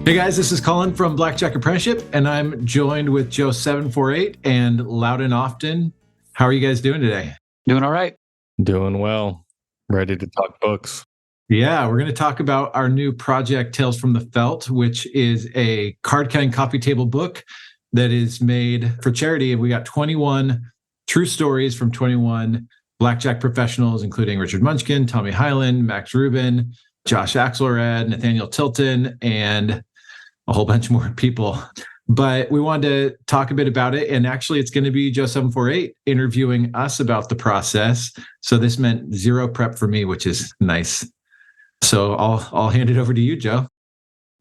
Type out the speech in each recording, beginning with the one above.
Hey guys, this is Colin from Blackjack Apprenticeship, and I'm joined with BJA098 and Loudon Ofton. How are you guys doing today? Doing all right. Doing well. Ready to talk books. Yeah, we're going to talk about our new project, Tales from the Felt, which is a card-carrying coffee table book that is made for charity. And we got 21 true stories from 21 Blackjack professionals, including Richard Munchkin, Tommy Hyland, Max Rubin, Josh Axelrod, Nathaniel Tilton, and a whole bunch more people. But we wanted to talk a bit about it. And actually, it's going to be Joe748 interviewing us about the process. So this meant zero prep for me, which is nice. So I'll hand it over to you, Joe.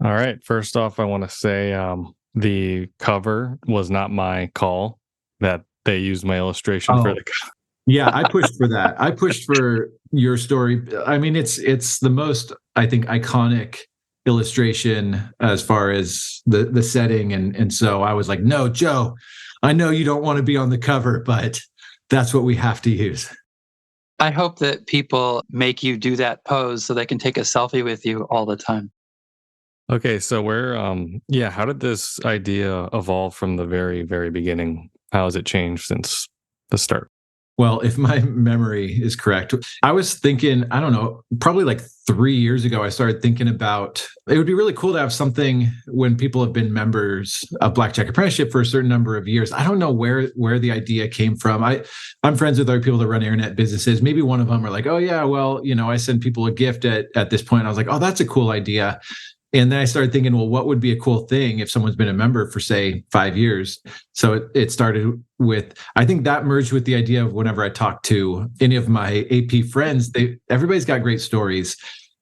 All right. First off, I want to say the cover was not my call, that they used my illustration for the cover. Yeah, I pushed for that. I pushed for your story. I mean, it's the most, I think, iconic illustration as far as the setting. And so I was like, no, Joe, I know you don't want to be on the cover, but that's what we have to use. I hope that people make you do that pose so they can take a selfie with you all the time. Okay, so how did this idea evolve from the very, very beginning? How has it changed since the start? Well, if my memory is correct, I was thinking, I don't know, probably like 3 years ago, I started thinking about, it would be really cool to have something when people have been members of Blackjack Apprenticeship for a certain number of years. I don't know where the idea came from. I'm friends with other people that run internet businesses. Maybe one of them are like, oh yeah, well, I send people a gift at this point. I was like, oh, that's a cool idea. And then I started thinking, well, what would be a cool thing if someone's been a member for, say, 5 years? So it started with, I think that merged with the idea of whenever I talk to any of my AP friends, everybody's got great stories.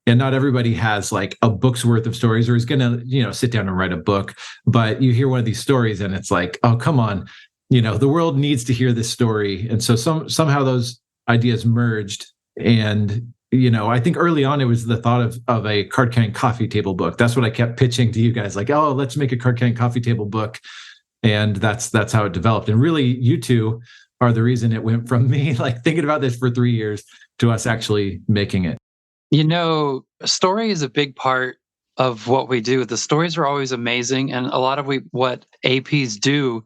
And not everybody has like a book's worth of stories or is going to, sit down and write a book. But you hear one of these stories and it's like, oh, come on, the world needs to hear this story. And so somehow those ideas merged. And I think early on it was the thought of a card-carrying coffee table book. That's what I kept pitching to you guys, like, oh, let's make a card-carrying coffee table book. And that's how it developed. And really, you two are the reason it went from me like thinking about this for 3 years to us actually making it. Story is a big part of what we do. The stories are always amazing. And a lot of what APs do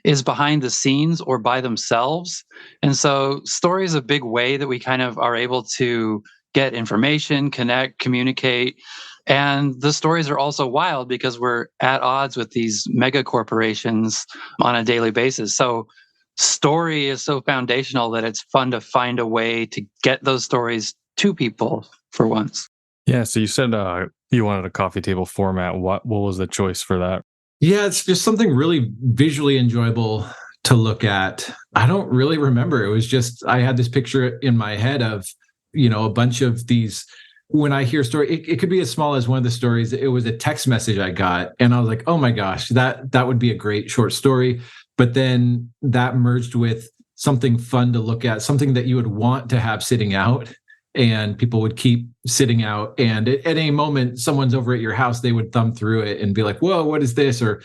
is behind the scenes or by themselves. And so story is a big way that we kind of are able to get information, connect, communicate. And the stories are also wild because we're at odds with these mega corporations on a daily basis. So story is so foundational that it's fun to find a way to get those stories to people for once. Yeah, so you said you wanted a coffee table format. What was the choice for that? Yeah, it's just something really visually enjoyable to look at. I don't really remember. It was just, I had this picture in my head of, a bunch of these. When I hear a story, it could be as small as one of the stories. It was a text message I got. And I was like, oh my gosh, that would be a great short story. But then that merged with something fun to look at, something that you would want to have sitting out. And people would keep sitting out. And at any moment, someone's over at your house, they would thumb through it and be like, whoa, what is this? Or,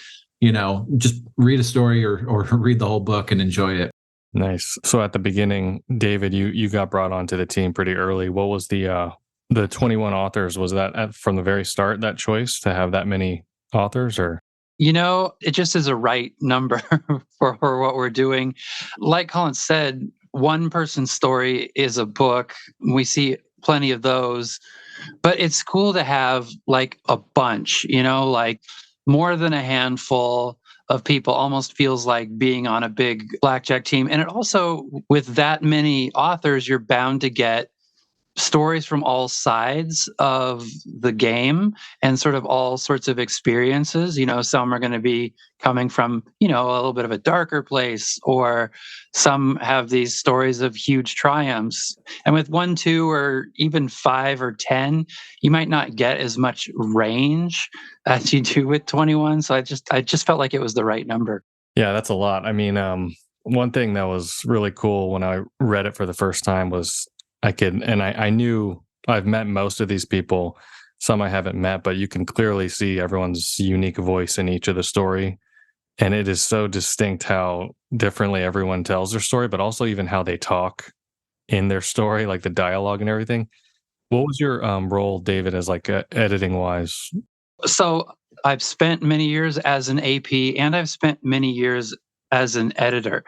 just read a story or read the whole book and enjoy it. Nice. So at the beginning, David, you got brought onto the team pretty early. What was the 21 authors? Was that from the very start, that choice to have that many authors, or? It just is a right number for what we're doing. Like Colin said, one person's story is a book. We see plenty of those, but it's cool to have like a bunch, like more than a handful of people almost feels like being on a big blackjack team. And it also, with that many authors, you're bound to get stories from all sides of the game and sort of all sorts of experiences. Some are going to be coming from, a little bit of a darker place, or some have these stories of huge triumphs. And with 1, 2, or even 5 or 10, you might not get as much range as you do with 21. So I just felt like it was the right number. Yeah, that's a lot. I mean, one thing that was really cool when I read it for the first time was I knew I've met most of these people. Some I haven't met, but you can clearly see everyone's unique voice in each of the story. And it is so distinct how differently everyone tells their story, but also even how they talk in their story, like the dialogue and everything. What was your role, David, as like editing wise? So I've spent many years as an AP and I've spent many years as an editor.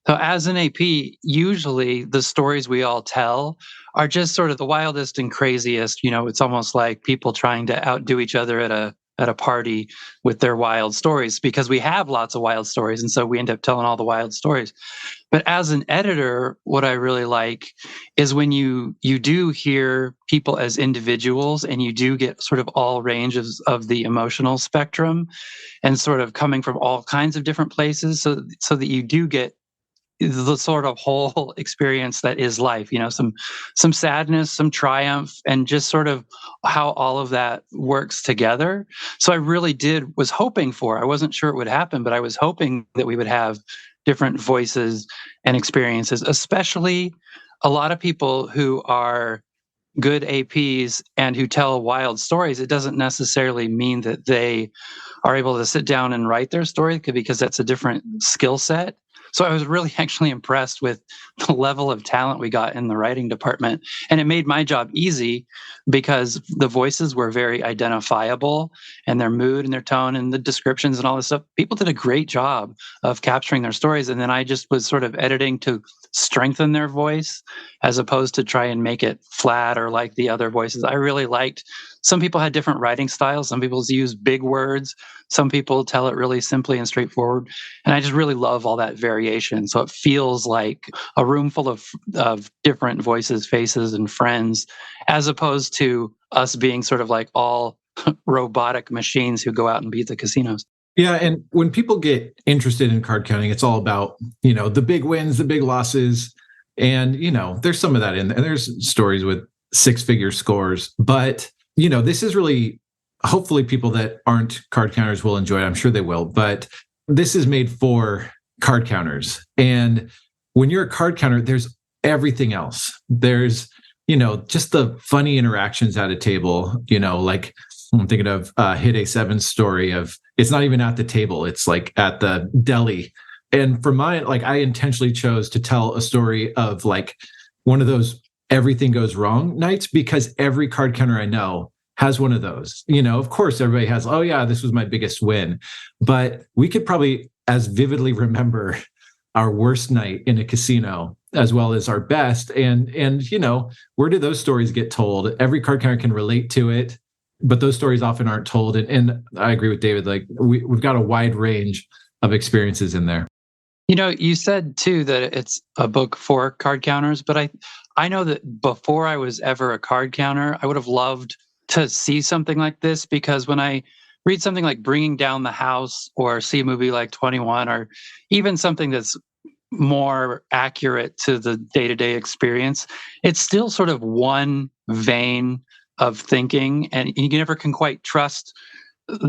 So as an AP, usually the stories we all tell are just sort of the wildest and craziest. It's almost like people trying to outdo each other at a party with their wild stories, because we have lots of wild stories, and so we end up telling all the wild stories. But as an editor, what I really like is when you do hear people as individuals, and you do get sort of all ranges of the emotional spectrum, and sort of coming from all kinds of different places, so that you do get the sort of whole experience that is life. Some sadness, some triumph, and just sort of how all of that works together. So I really was hoping for, I wasn't sure it would happen, but I was hoping that we would have different voices and experiences, especially a lot of people who are good APs and who tell wild stories. It doesn't necessarily mean that they are able to sit down and write their story, because that's a different skill set. So I was really actually impressed with the level of talent we got in the writing department. And it made my job easy because the voices were very identifiable, and their mood and their tone and the descriptions and all this stuff. People did a great job of capturing their stories. And then I just was sort of editing to strengthen their voice as opposed to try and make it flat or like the other voices. I really liked, some people had different writing styles. Some people use big words. Some people tell it really simply and straightforward. And I just really love all that variation. So it feels like a room full of different voices, faces, and friends, as opposed to us being sort of like all robotic machines who go out and beat the casinos. Yeah, and when people get interested in card counting, it's all about, the big wins, the big losses. And, there's some of that in there. And there's stories with 6-figure scores. But, this is really, hopefully people that aren't card counters will enjoy it. I'm sure they will. But this is made for card counters. And when you're a card counter, there's everything else. There's, just the funny interactions at a table, like I'm thinking of Hit A7's story of, it's not even at the table, it's like at the deli. And for mine, like I intentionally chose to tell a story of like one of those everything goes wrong nights, because every card counter I know has one of those. Of course, everybody has, oh yeah, this was my biggest win. But we could probably as vividly remember our worst night in a casino as well as our best. And where do those stories get told? Every card counter can relate to it, but those stories often aren't told. And I agree with David, like we've got a wide range of experiences in there. You said too that it's a book for card counters, but I know that before I was ever a card counter, I would have loved to see something like this, because when I read something like Bringing Down the House, or see a movie like 21, or even something that's more accurate to the day-to-day experience, it's still sort of one vein of thinking, and you never can quite trust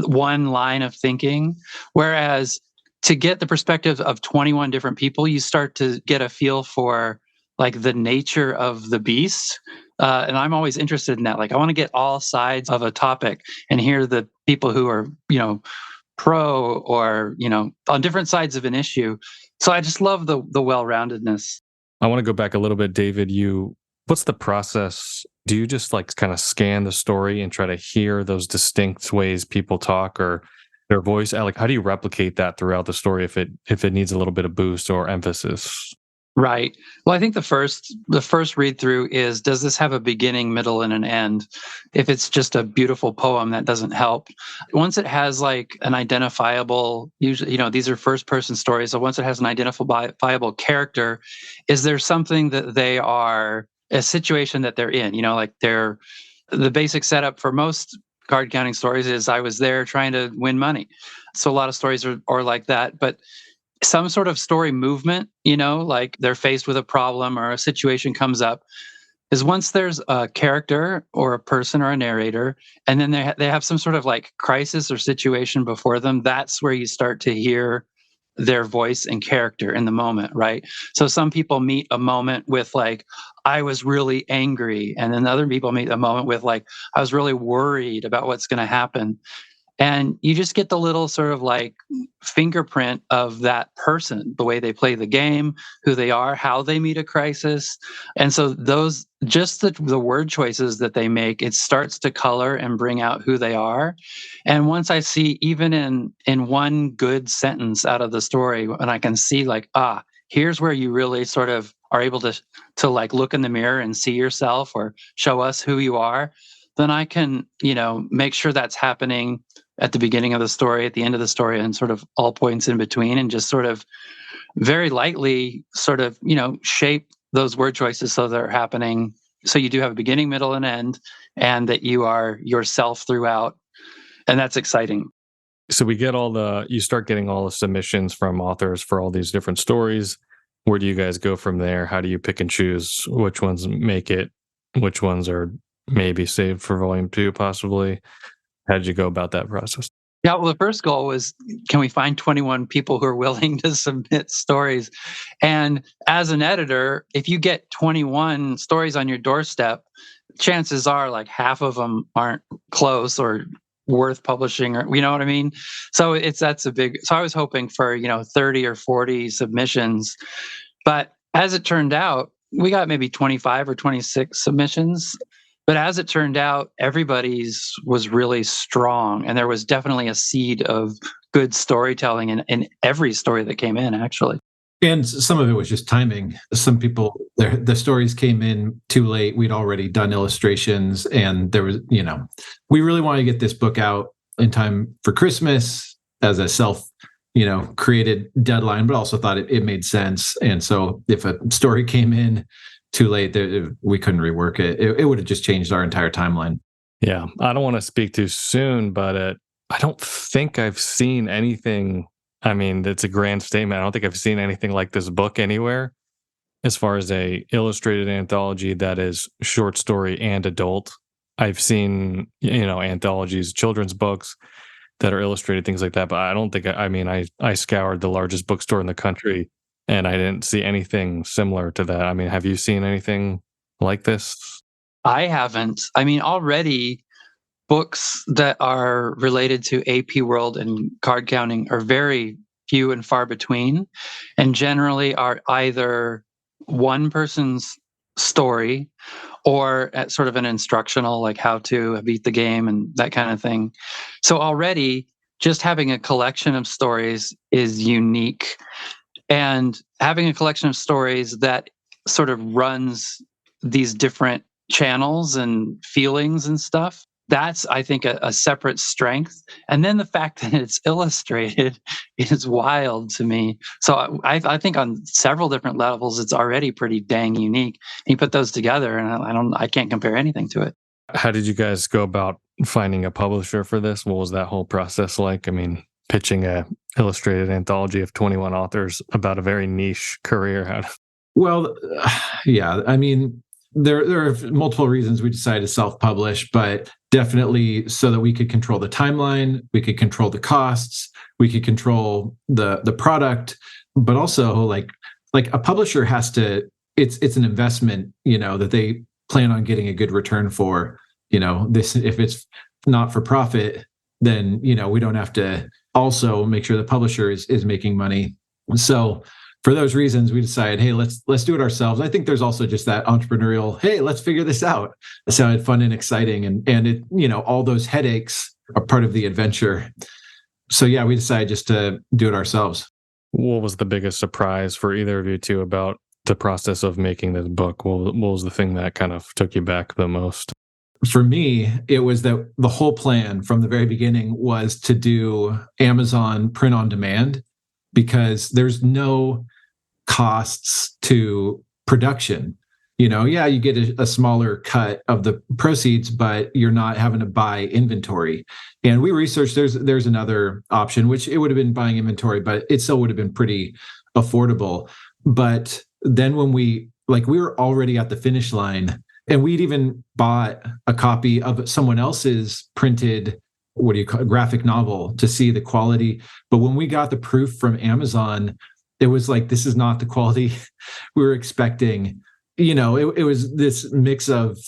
one line of thinking. Whereas to get the perspective of 21 different people, you start to get a feel for like the nature of the beast. And I'm always interested in that. Like I want to get all sides of a topic and hear the people who are, pro or, on different sides of an issue. So I just love the well-roundedness. I want to go back a little bit, David. What's the process? Do you just like kind of scan the story and try to hear those distinct ways people talk or their voice? Like, how do you replicate that throughout the story if it needs a little bit of boost or emphasis? Right. Well, I think the first read through is, does this have a beginning, middle, and an end? If it's just a beautiful poem, that doesn't help. Once it has like an identifiable, usually, these are first person stories. So once it has an identifiable character, is there something that they are, a situation that they're in, like the basic setup for most card counting stories is I was there trying to win money. So a lot of stories are like that, but some sort of story movement, like they're faced with a problem or a situation comes up, is once there's a character or a person or a narrator, and then they have some sort of like crisis or situation before them, that's where you start to hear their voice and character in the moment, right? So some people meet a moment with like, I was really angry. And then other people meet a moment with like, I was really worried about what's going to happen. And you just get the little sort of like fingerprint of that person, the way they play the game, who they are, how they meet a crisis. And so those, just the word choices that they make, it starts to color and bring out who they are. And once I see, even in one good sentence out of the story, and I can see like, here's where you really sort of are able to like look in the mirror and see yourself or show us who you are, then I can, make sure that's happening at the beginning of the story, at the end of the story, and sort of all points in between, and just sort of very lightly sort of, shape those word choices so they're happening. So you do have a beginning, middle, and end, and that you are yourself throughout. And that's exciting. So you start getting all the submissions from authors for all these different stories. Where do you guys go from there? How do you pick and choose which ones make it? Which ones are maybe saved for volume 2, possibly? How did you go about that process? Yeah, well, the first goal was, can we find 21 people who are willing to submit stories? And as an editor, if you get 21 stories on your doorstep, chances are like half of them aren't close or worth publishing, or you know what I mean? So so I was hoping for, 30 or 40 submissions. But as it turned out, we got maybe 25 or 26 submissions. But as it turned out, everybody's was really strong. And there was definitely a seed of good storytelling in every story that came in, actually. And some of it was just timing. Some people, the stories came in too late. We'd already done illustrations, and there was, we really wanted to get this book out in time for Christmas as a created deadline, but also thought it made sense. And so if a story came in too late, we couldn't rework it. It would have just changed our entire timeline. Yeah. I don't want to speak too soon, but I don't think I've seen anything. I mean, it's a grand statement. I don't think I've seen anything like this book anywhere as far as a illustrated anthology that is short story and adult. I've seen, anthologies, children's books that are illustrated, things like that. But I don't think, I scoured the largest bookstore in the country and I didn't see anything similar to that. I mean, have you seen anything like this? I haven't. I mean, already books that are related to AP World and card counting are very few and far between, and generally are either one person's story or at sort of an instructional, like how to beat the game and that kind of thing. So already just having a collection of stories is unique. And having a collection of stories that sort of runs these different channels and feelings and stuff, that's, I think, a separate strength. And then the fact that it's illustrated is wild to me. So I think on several different levels, it's already pretty dang unique. And you put those together, and I can't compare anything to it. How did you guys go about finding a publisher for this? What was that whole process like? I mean, pitching a illustrated anthology of 21 authors about a very niche career. Well, yeah, I mean, there are multiple reasons we decided to self-publish, but definitely so that we could control the timeline, we could control the costs, we could control the product, but also like a publisher has to, it's an investment, that they plan on getting a good return for. This, if it's not for profit, then we don't have to also make sure the publisher is making money. So for those reasons, we decided, hey, let's do it ourselves. I think there's also just that entrepreneurial, hey, let's figure this out. It sounded fun and exciting, and it, all those headaches are part of the adventure. So yeah, we decided just to do it ourselves. What was the biggest surprise for either of you two about the process of making this book? What was the thing that kind of took you back the most? For me, it was that the whole plan from the very beginning was to do Amazon print on demand, because there's no costs to production. Yeah, you get a smaller cut of the proceeds, but you're not having to buy inventory. And we researched there's another option, which it would have been buying inventory, but it still would have been pretty affordable. But then when we were already at the finish line, and we'd even bought a copy of someone else's printed, graphic novel to see the quality. But when we got the proof from Amazon, it was like, this is not the quality we were expecting. It was this mix of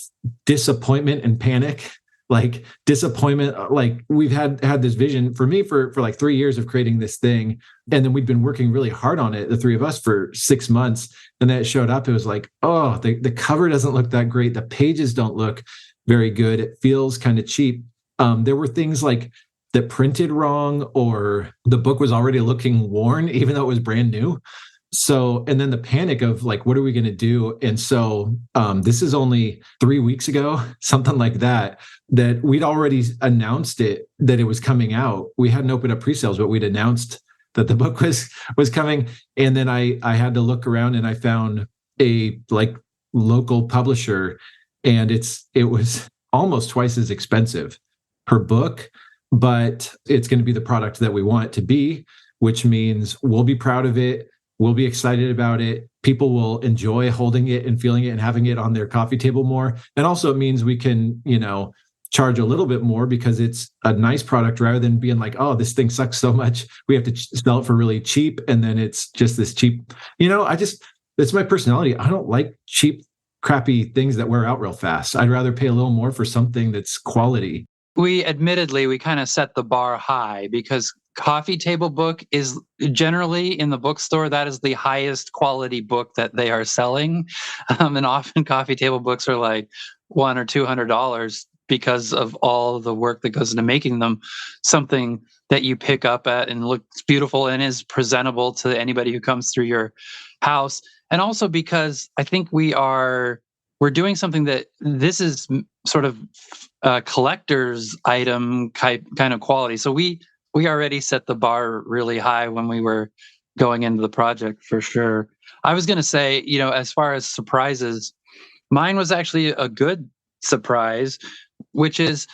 disappointment and panic like disappointment. Like we've had this vision for me for like 3 years of creating this thing. And then we'd been working really hard on it, the three of us, for 6 months. And then it showed up. It was like, oh, the cover doesn't look that great. The pages don't look very good. It feels kind of cheap. There were things like that printed wrong, or the book was already looking worn, even though it was brand new. So, and then the panic of like, what are we going to do? And so this is only 3 weeks ago, something like that, that we'd already announced it, that it was coming out. We hadn't opened up pre-sales, but we'd announced that the book was coming. And then I had to look around and I found a like local publisher, and it was almost twice as expensive per book, but it's going to be the product that we want it to be, which means we'll be proud of it. We'll be excited about it. People will enjoy holding it and feeling it and having it on their coffee table more. And also it means we can, charge a little bit more because it's a nice product, rather than being like, oh, this thing sucks so much, we have to sell it for really cheap. And then it's just this cheap, it's my personality. I don't like cheap, crappy things that wear out real fast. I'd rather pay a little more for something that's quality. We kind of set the bar high, because coffee table book is generally in the bookstore, that is the highest quality book that they are selling. And often coffee table books are like $100 or $200 because of all the work that goes into making them something that you pick up at and looks beautiful and is presentable to anybody who comes through your house. And also because I think we're doing something that this is sort of a collector's item kind of quality. So we already set the bar really high when we were going into the project, for sure. I was going to say, as far as surprises, mine was actually a good surprise, which is,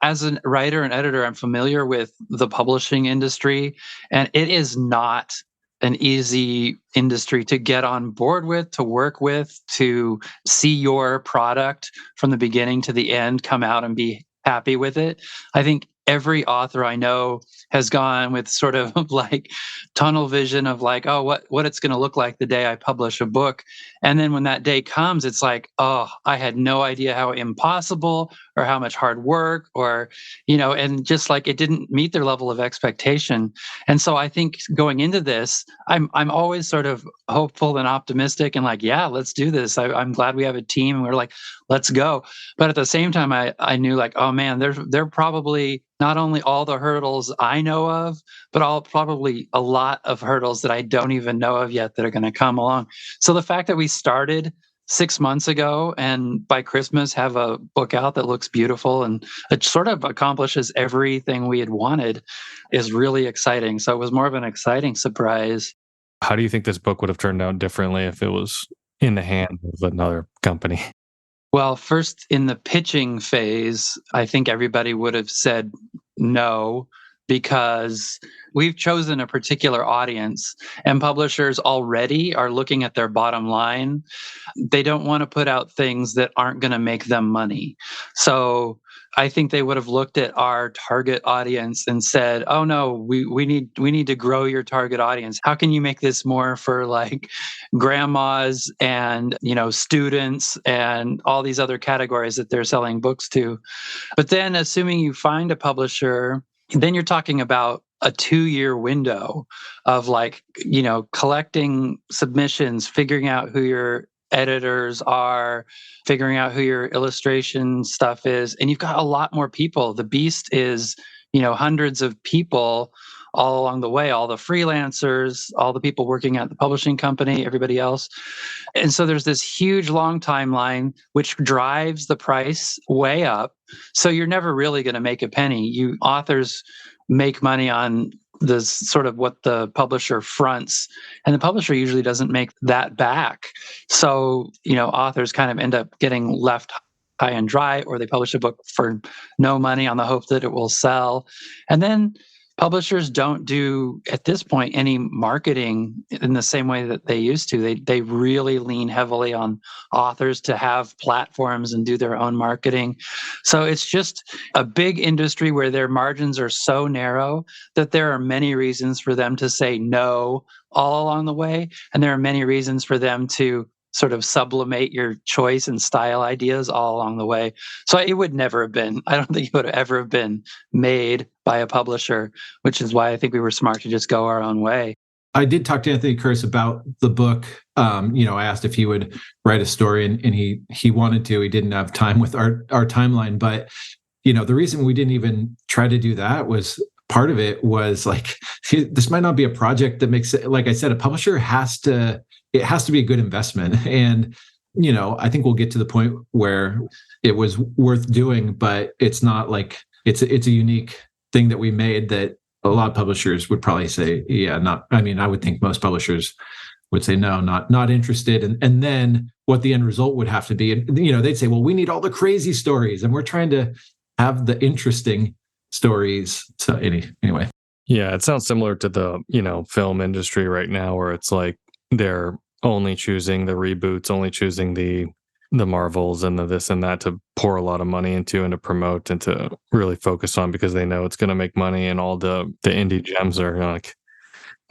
as a writer and editor, I'm familiar with the publishing industry, and it is not an easy industry to get on board with, to work with, to see your product from the beginning to the end come out and be happy with it. I think every author I know has gone with sort of like tunnel vision of like, oh, what it's going to look like the day I publish a book. And then when that day comes, it's like, oh, I had no idea how impossible or how much hard work or, and just like it didn't meet their level of expectation. And so I think going into this, I'm always sort of hopeful and optimistic and like, yeah, let's do this. I'm glad we have a team and we're like, let's go. But at the same time, I knew like, oh man, they're probably not only all the hurdles I know of, but probably a lot of hurdles that I don't even know of yet that are going to come along. So the fact that we started 6 months ago and by Christmas have a book out that looks beautiful and it sort of accomplishes everything we had wanted is really exciting. So it was more of an exciting surprise. How do you think this book would have turned out differently if it was in the hands of another company? Well, first in the pitching phase, I think everybody would have said no, because we've chosen a particular audience and publishers already are looking at their bottom line. They don't want to put out things that aren't going to make them money. So I think they would have looked at our target audience and said, oh no, we need to grow your target audience. How can you make this more for like grandmas and, students and all these other categories that they're selling books to? But then assuming you find a publisher, then you're talking about a 2-year window of like, collecting submissions, figuring out who your editors are, figuring out who your illustration stuff is. And you've got a lot more people. The beast is, hundreds of people all along the way, all the freelancers, all the people working at the publishing company, everybody else. And so there's this huge long timeline, which drives the price way up. So you're never really going to make a penny. You authors make money on this sort of what the publisher fronts, and the publisher usually doesn't make that back. So, authors kind of end up getting left high and dry, or they publish a book for no money on the hope that it will sell. And then publishers don't do, at this point, any marketing in the same way that they used to. They really lean heavily on authors to have platforms and do their own marketing. So it's just a big industry where their margins are so narrow that there are many reasons for them to say no all along the way. And there are many reasons for them to sort of sublimate your choice and style ideas all along the way. So it would never have been, I don't think it would ever have been made by a publisher, which is why I think we were smart to just go our own way. I did talk to Anthony Curtis about the book. I asked if he would write a story, and he wanted to. He didn't have time with our timeline, but the reason we didn't even try to do that was part of it was like, this might not be a project that makes it. Like I said, a publisher has to be a good investment, and I think we'll get to the point where it was worth doing, but it's not like it's a unique thing that we made that a lot of publishers would probably say, yeah, not. I mean, I would think most publishers would say no, not interested. And then what the end result would have to be, and they'd say, well, we need all the crazy stories, and we're trying to have the interesting stories. So anyway. Yeah, it sounds similar to the, film industry right now, where it's like they're only choosing the reboots, only choosing the Marvels and the this and that to pour a lot of money into and to promote and to really focus on, because they know it's going to make money, and all the indie gems are like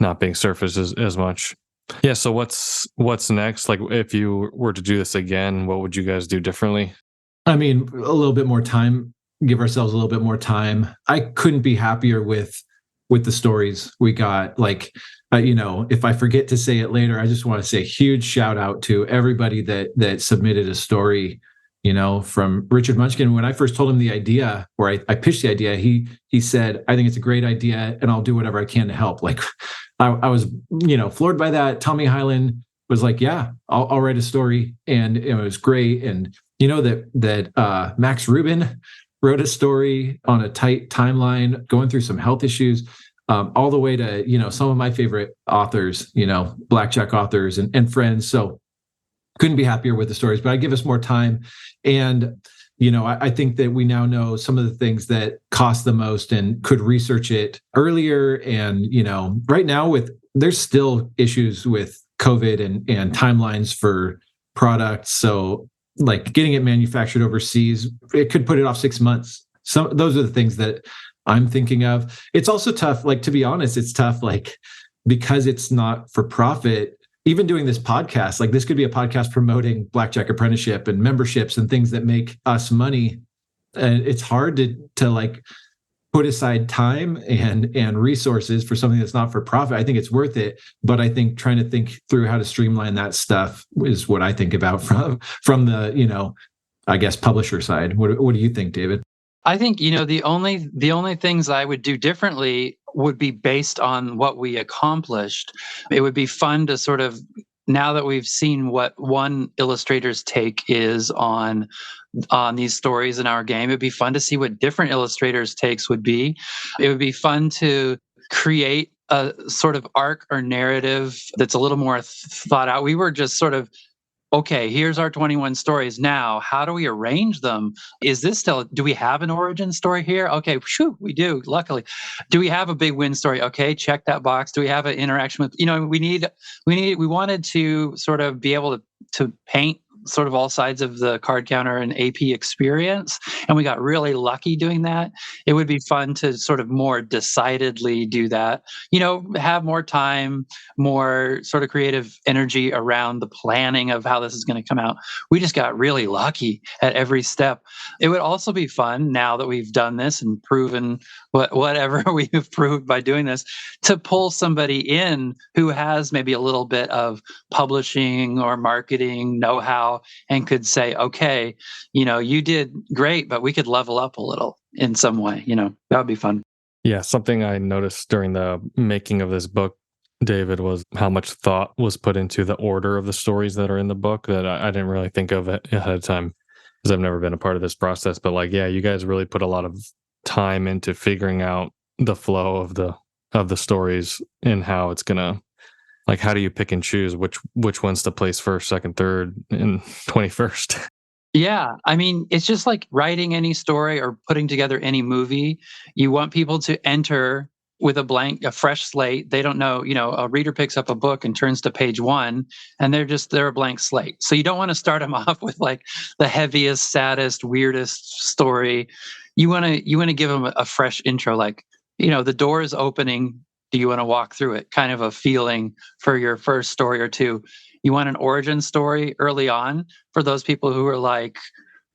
not being surfaced as much. Yeah. So what's next? Like, if you were to do this again, what would you guys do differently? I mean, a little bit more time, give ourselves a little bit more time. I couldn't be happier with the stories we got. Like, if I forget to say it later, I just want to say a huge shout out to everybody that submitted a story, from Richard Munchkin. When I first told him the idea, or I pitched the idea, he said, I think it's a great idea and I'll do whatever I can to help. Like, I was, floored by that. Tommy Hyland was like, yeah, I'll write a story. And it was great. And that Max Rubin wrote a story on a tight timeline, going through some health issues, all the way to, some of my favorite authors, Blackjack authors and friends. So couldn't be happier with the stories, but I give us more time. And, I think that we now know some of the things that cost the most and could research it earlier. And, right now there's still issues with COVID and timelines for products. So like getting it manufactured overseas, it could put it off 6 months. So those are the things that I'm thinking of. It's also tough, like, to be honest, it's tough, like, because it's not for profit. Even doing this podcast, like, this could be a podcast promoting Blackjack Apprenticeship and memberships and things that make us money. And it's hard to like put aside time and resources for something that's not for profit. I think it's worth it, but I think trying to think through how to streamline that stuff is what I think about from the, I guess, publisher side. What do you think, David? I think, the only things I would do differently would be based on what we accomplished. It would be fun to sort of, now that we've seen what one illustrator's take is on these stories in our game, it'd be fun to see what different illustrators' takes would be. It would be fun to create a sort of arc or narrative that's a little more thought out. We were just sort of, okay, here's our 21 stories. Now, how do we arrange them? Is this still, do we have an origin story here? Okay, we do, luckily. Do we have a big win story? Okay, check that box. Do we have an interaction with, we wanted to sort of be able to paint sort of all sides of the card counter and AP experience. And we got really lucky doing that. It would be fun to sort of more decidedly do that, have more time, more sort of creative energy around the planning of how this is going to come out. We just got really lucky at every step. It would also be fun, now that we've done this and proven whatever we've proved by doing this, to pull somebody in who has maybe a little bit of publishing or marketing know-how and could say, okay, you did great, but we could level up a little in some way. That would be fun. Yeah, something I noticed during the making of this book, David, was how much thought was put into the order of the stories that are in the book that I didn't really think of ahead of time, because I've never been a part of this process. But like, yeah, you guys really put a lot of time into figuring out the flow of the stories and how it's gonna, like, how do you pick and choose which ones to place first, second, third, and 21st? Yeah. I mean, it's just like writing any story or putting together any movie. You want people to enter with a fresh slate. They don't know, a reader picks up a book and turns to page 1 and they're a blank slate. So you don't want to start them off with like the heaviest, saddest, weirdest story. You want to give them a fresh intro, like, the door is opening. Do you want to walk through it? Kind of a feeling for your first story or two. You want an origin story early on for those people who are like,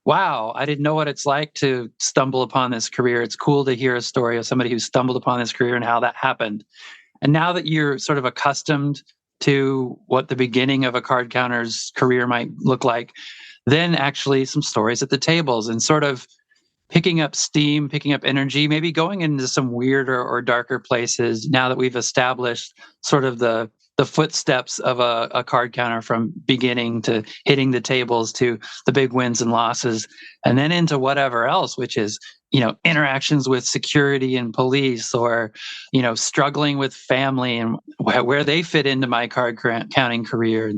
wow, I didn't know what it's like to stumble upon this career. It's cool to hear a story of somebody who stumbled upon this career and how that happened. And now that you're sort of accustomed to what the beginning of a card counter's career might look like, then actually some stories at the tables and sort of picking up steam, picking up energy, maybe going into some weirder or darker places now that we've established sort of the footsteps of a card counter from beginning to hitting the tables to the big wins and losses, and then into whatever else, which is, interactions with security and police, or, struggling with family and where they fit into my card counting career,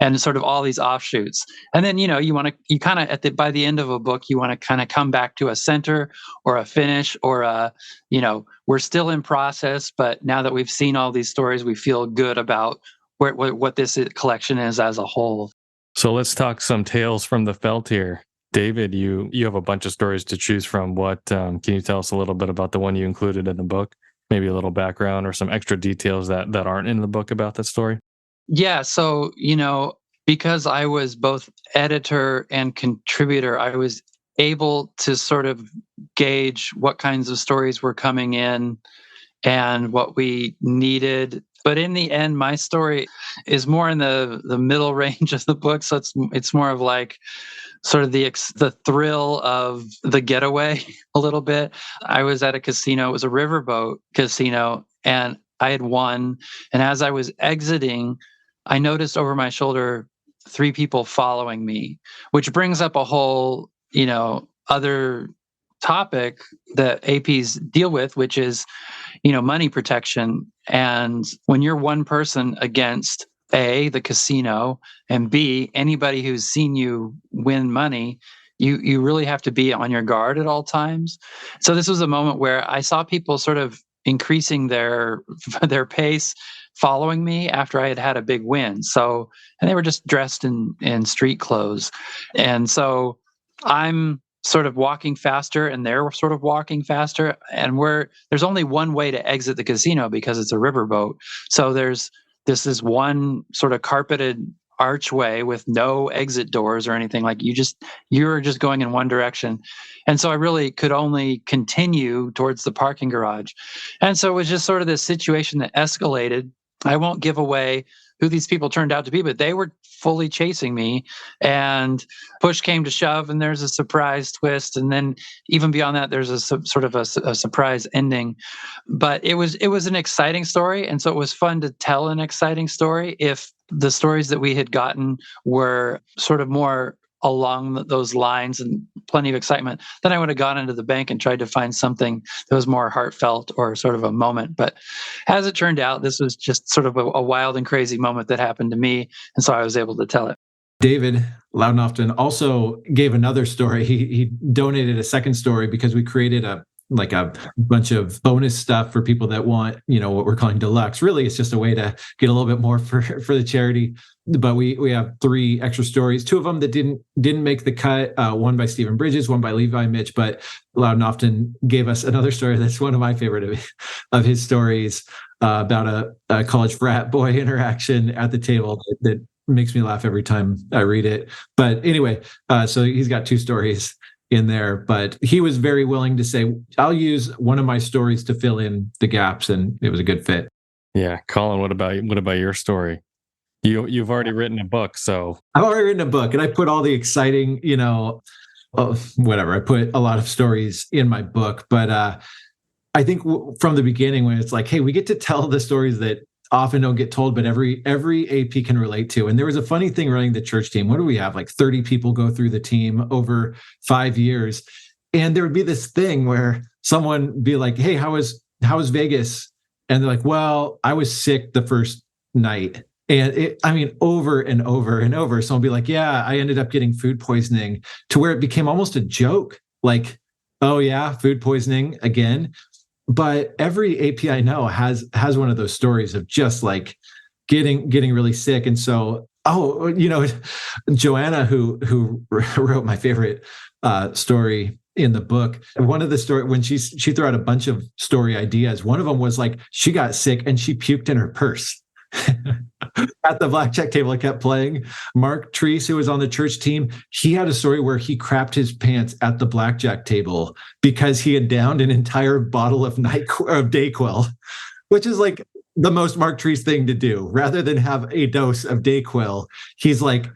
and sort of all these offshoots. And then, you kind of by the end of a book, you want to kind of come back to a center or a finish or we're still in process, but now that we've seen all these stories, we feel good about what this collection is as a whole. So let's talk some tales from the felt here. David, you have a bunch of stories to choose from. What can you tell us a little bit about the one you included in the book? Maybe a little background or some extra details that aren't in the book about that story? Yeah. So, because I was both editor and contributor, I was able to sort of gauge what kinds of stories were coming in and what we needed. But in the end, my story is more in the middle range of the book. So it's more of like sort of the thrill of the getaway a little bit. I was at a casino. It was a riverboat casino, and I had won. And as I was exiting, I noticed over my shoulder 3 people following me, which brings up a whole, other topic that APs deal with, which is, money protection. And when you're one person against A, the casino, and B, anybody who's seen you win money, you really have to be on your guard at all times. So this was a moment where I saw people sort of increasing their pace following me after I had had a big win. So, and they were just dressed in street clothes. And so I'm sort of walking faster and they're sort of walking faster, and there's only one way to exit the casino because it's a riverboat. So this is one sort of carpeted archway with no exit doors or anything. Like you're just going in one direction. And so I really could only continue towards the parking garage. And so it was just sort of this situation that escalated. I won't give away who these people turned out to be, but they were fully chasing me, and push came to shove, and there's a surprise twist. And then even beyond that, there's a sort of a surprise ending. But it was an exciting story. And so it was fun to tell an exciting story. If the stories that we had gotten were sort of more along those lines and plenty of excitement, then I would have gone into the bank and tried to find something that was more heartfelt or sort of a moment. But as it turned out, this was just sort of a wild and crazy moment that happened to me. And so I was able to tell it. David, Loudon Ofton, also gave another story. He donated a second story because we created a bunch of bonus stuff for people that want, what we're calling deluxe. Really, it's just a way to get a little bit more for the charity. But we have 3 extra stories, 2 of them that didn't make the cut. One by Stephen Bridges, one by Levi Mitch. But Loudon Ofton gave us another story that's one of my favorite of his stories about a college frat boy interaction at the table that makes me laugh every time I read it. But anyway, so he's got 2 stories in there, but he was very willing to say, I'll use one of my stories to fill in the gaps, and it was a good fit. Yeah. Colin, what about your story? You've already written a book, so. I've already written a book, and I put all the exciting, whatever. I put a lot of stories in my book, but I think from the beginning, when it's like, hey, we get to tell the stories that often don't get told, but every AP can relate to. And there was a funny thing running the church team. What do we have? Like 30 people go through the team over 5 years. And there would be this thing where someone would be like, hey, how was Vegas? And they're like, well, I was sick the first night. And over and over and over. Someone would be like, yeah, I ended up getting food poisoning, to where it became almost a joke. Like, oh yeah, food poisoning again. But every AP I know has one of those stories of just like getting really sick. And so, Joanna, who wrote my favorite story in the book, one of the story, when she threw out a bunch of story ideas, one of them was like, she got sick and she puked in her purse. At the blackjack table, I kept playing. Mark Treese, who was on the church team, he had a story where he crapped his pants at the blackjack table because he had downed an entire bottle of Dayquil, which is like the most Mark Treese thing to do. Rather than have a dose of Dayquil, he's like,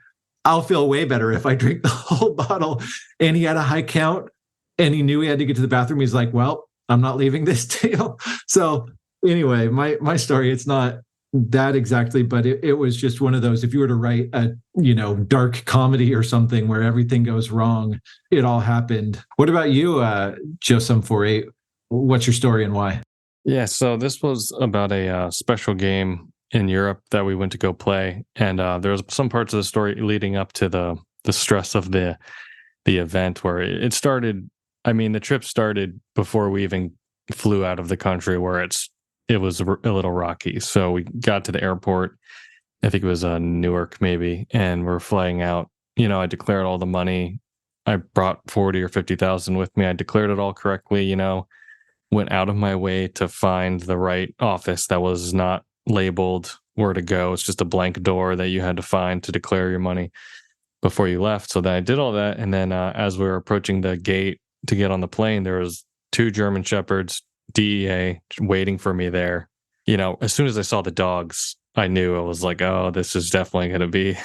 I'll feel way better if I drink the whole bottle. And he had a high count and he knew he had to get to the bathroom. He's like, well, I'm not leaving this table. So anyway, my story, it's not that exactly, but it was just one of those, if you were to write a, dark comedy or something where everything goes wrong, it all happened. What about you, Joe748? What's your story and why? Yeah, so this was about a special game in Europe that we went to go play, and there was some parts of the story leading up to the stress of the event where it started. I mean, the trip started before we even flew out of the country, where it was a little rocky. So we got to the airport. I think it was Newark maybe, and we're flying out. I declared all the money. I brought 40 or 50,000 with me. I declared it all correctly. Went out of my way to find the right office that was not labeled where to go. It's just a blank door that you had to find to declare your money before you left. So then I did all that. And then as we were approaching the gate to get on the plane, there was 2 German Shepherds, DEA, waiting for me there. As soon as I saw the dogs, I knew. I was like, oh, this is definitely going to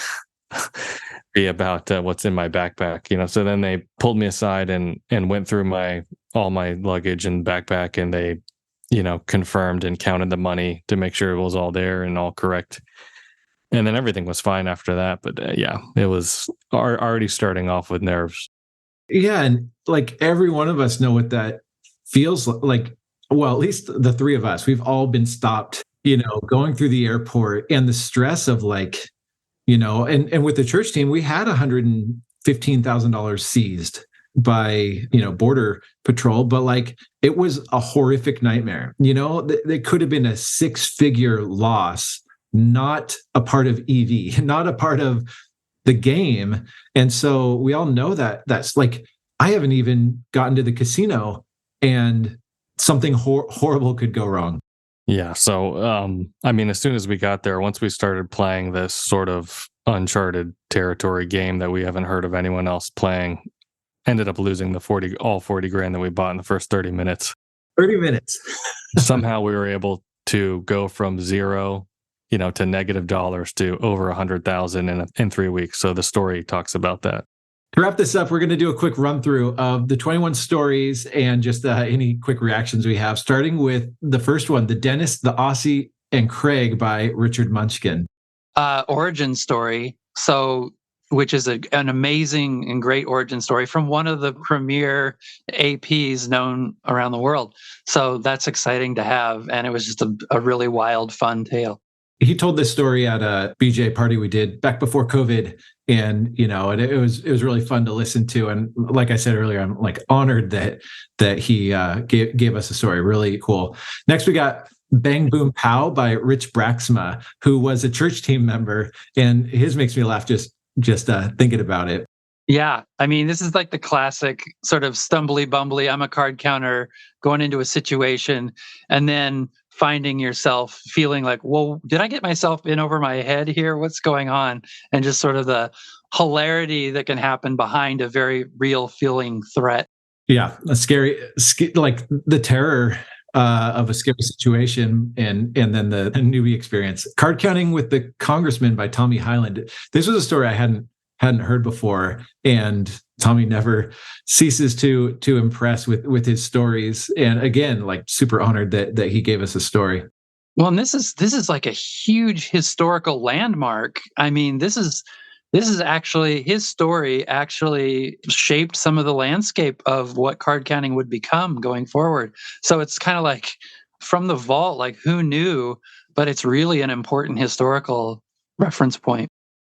be about what's in my backpack. So then they pulled me aside and went through all my luggage and backpack, and they confirmed and counted the money to make sure it was all there and all correct. And then everything was fine after that. But it was already starting off with nerves. Yeah, and like every one of us know what that feels like. Well, at least the 3 of us, we've all been stopped, going through the airport, and the stress of like, and with the church team, we had $115,000 seized by, border patrol, but like it was a horrific nightmare. It could have been a 6-figure loss, not a part of EV, not a part of the game. And so we all know that that's like, I haven't even gotten to the casino and something horrible could go wrong. Yeah. So, as soon as we got there, once we started playing this sort of uncharted territory game that we haven't heard of anyone else playing, ended up losing all 40 grand that we bought in the first 30 minutes. 30 minutes. Somehow we were able to go from zero, to $- to over 100,000 in 3 weeks. So the story talks about that. To wrap this up, we're going to do a quick run through of the 21 stories and just any quick reactions we have, starting with the first one, The Dentist, the Aussie, and Craig by Richard Munchkin. Origin story. So, which is an amazing and great origin story from one of the premier APs known around the world. So that's exciting to have. And it was just a really wild, fun tale. He told this story at a BJA party we did back before COVID. And, and it was really fun to listen to. And like I said earlier, I'm like honored that he gave us a story. Really cool. Next, we got Bang Boom Pow by Rich Braxma, who was a church team member. And his makes me laugh just thinking about it. Yeah. This is like the classic sort of stumbly bumbly, I'm a card counter going into a situation and then finding yourself feeling like, well, did I get myself in over my head here? What's going on? And just sort of the hilarity that can happen behind a very real feeling threat. Yeah. A scary, like the terror of a scary situation and then the newbie experience. Card Counting with the Congressman by Tommy Highland. This was a story I hadn't heard before, and Tommy never ceases to impress with his stories. And again, like super honored that he gave us a story. Well, and this is like a huge historical landmark. This is actually his story actually shaped some of the landscape of what card counting would become going forward. So it's kind of like from the vault, like who knew, but it's really an important historical reference point.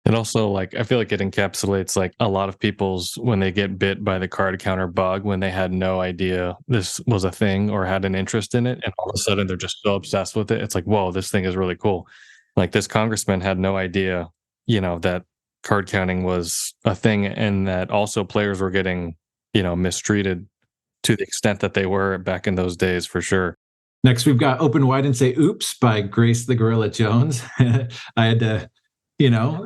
It also, I feel like it encapsulates like a lot of people's when they get bit by the card counter bug when they had no idea this was a thing or had an interest in it. And all of a sudden they're just so obsessed with it. It's like, whoa, this thing is really cool. Like this congressman had no idea, that card counting was a thing and that also players were getting, mistreated to the extent that they were back in those days for sure. Next, we've got Open Wide and Say Oops by Grace the Gorilla Jones. I had to,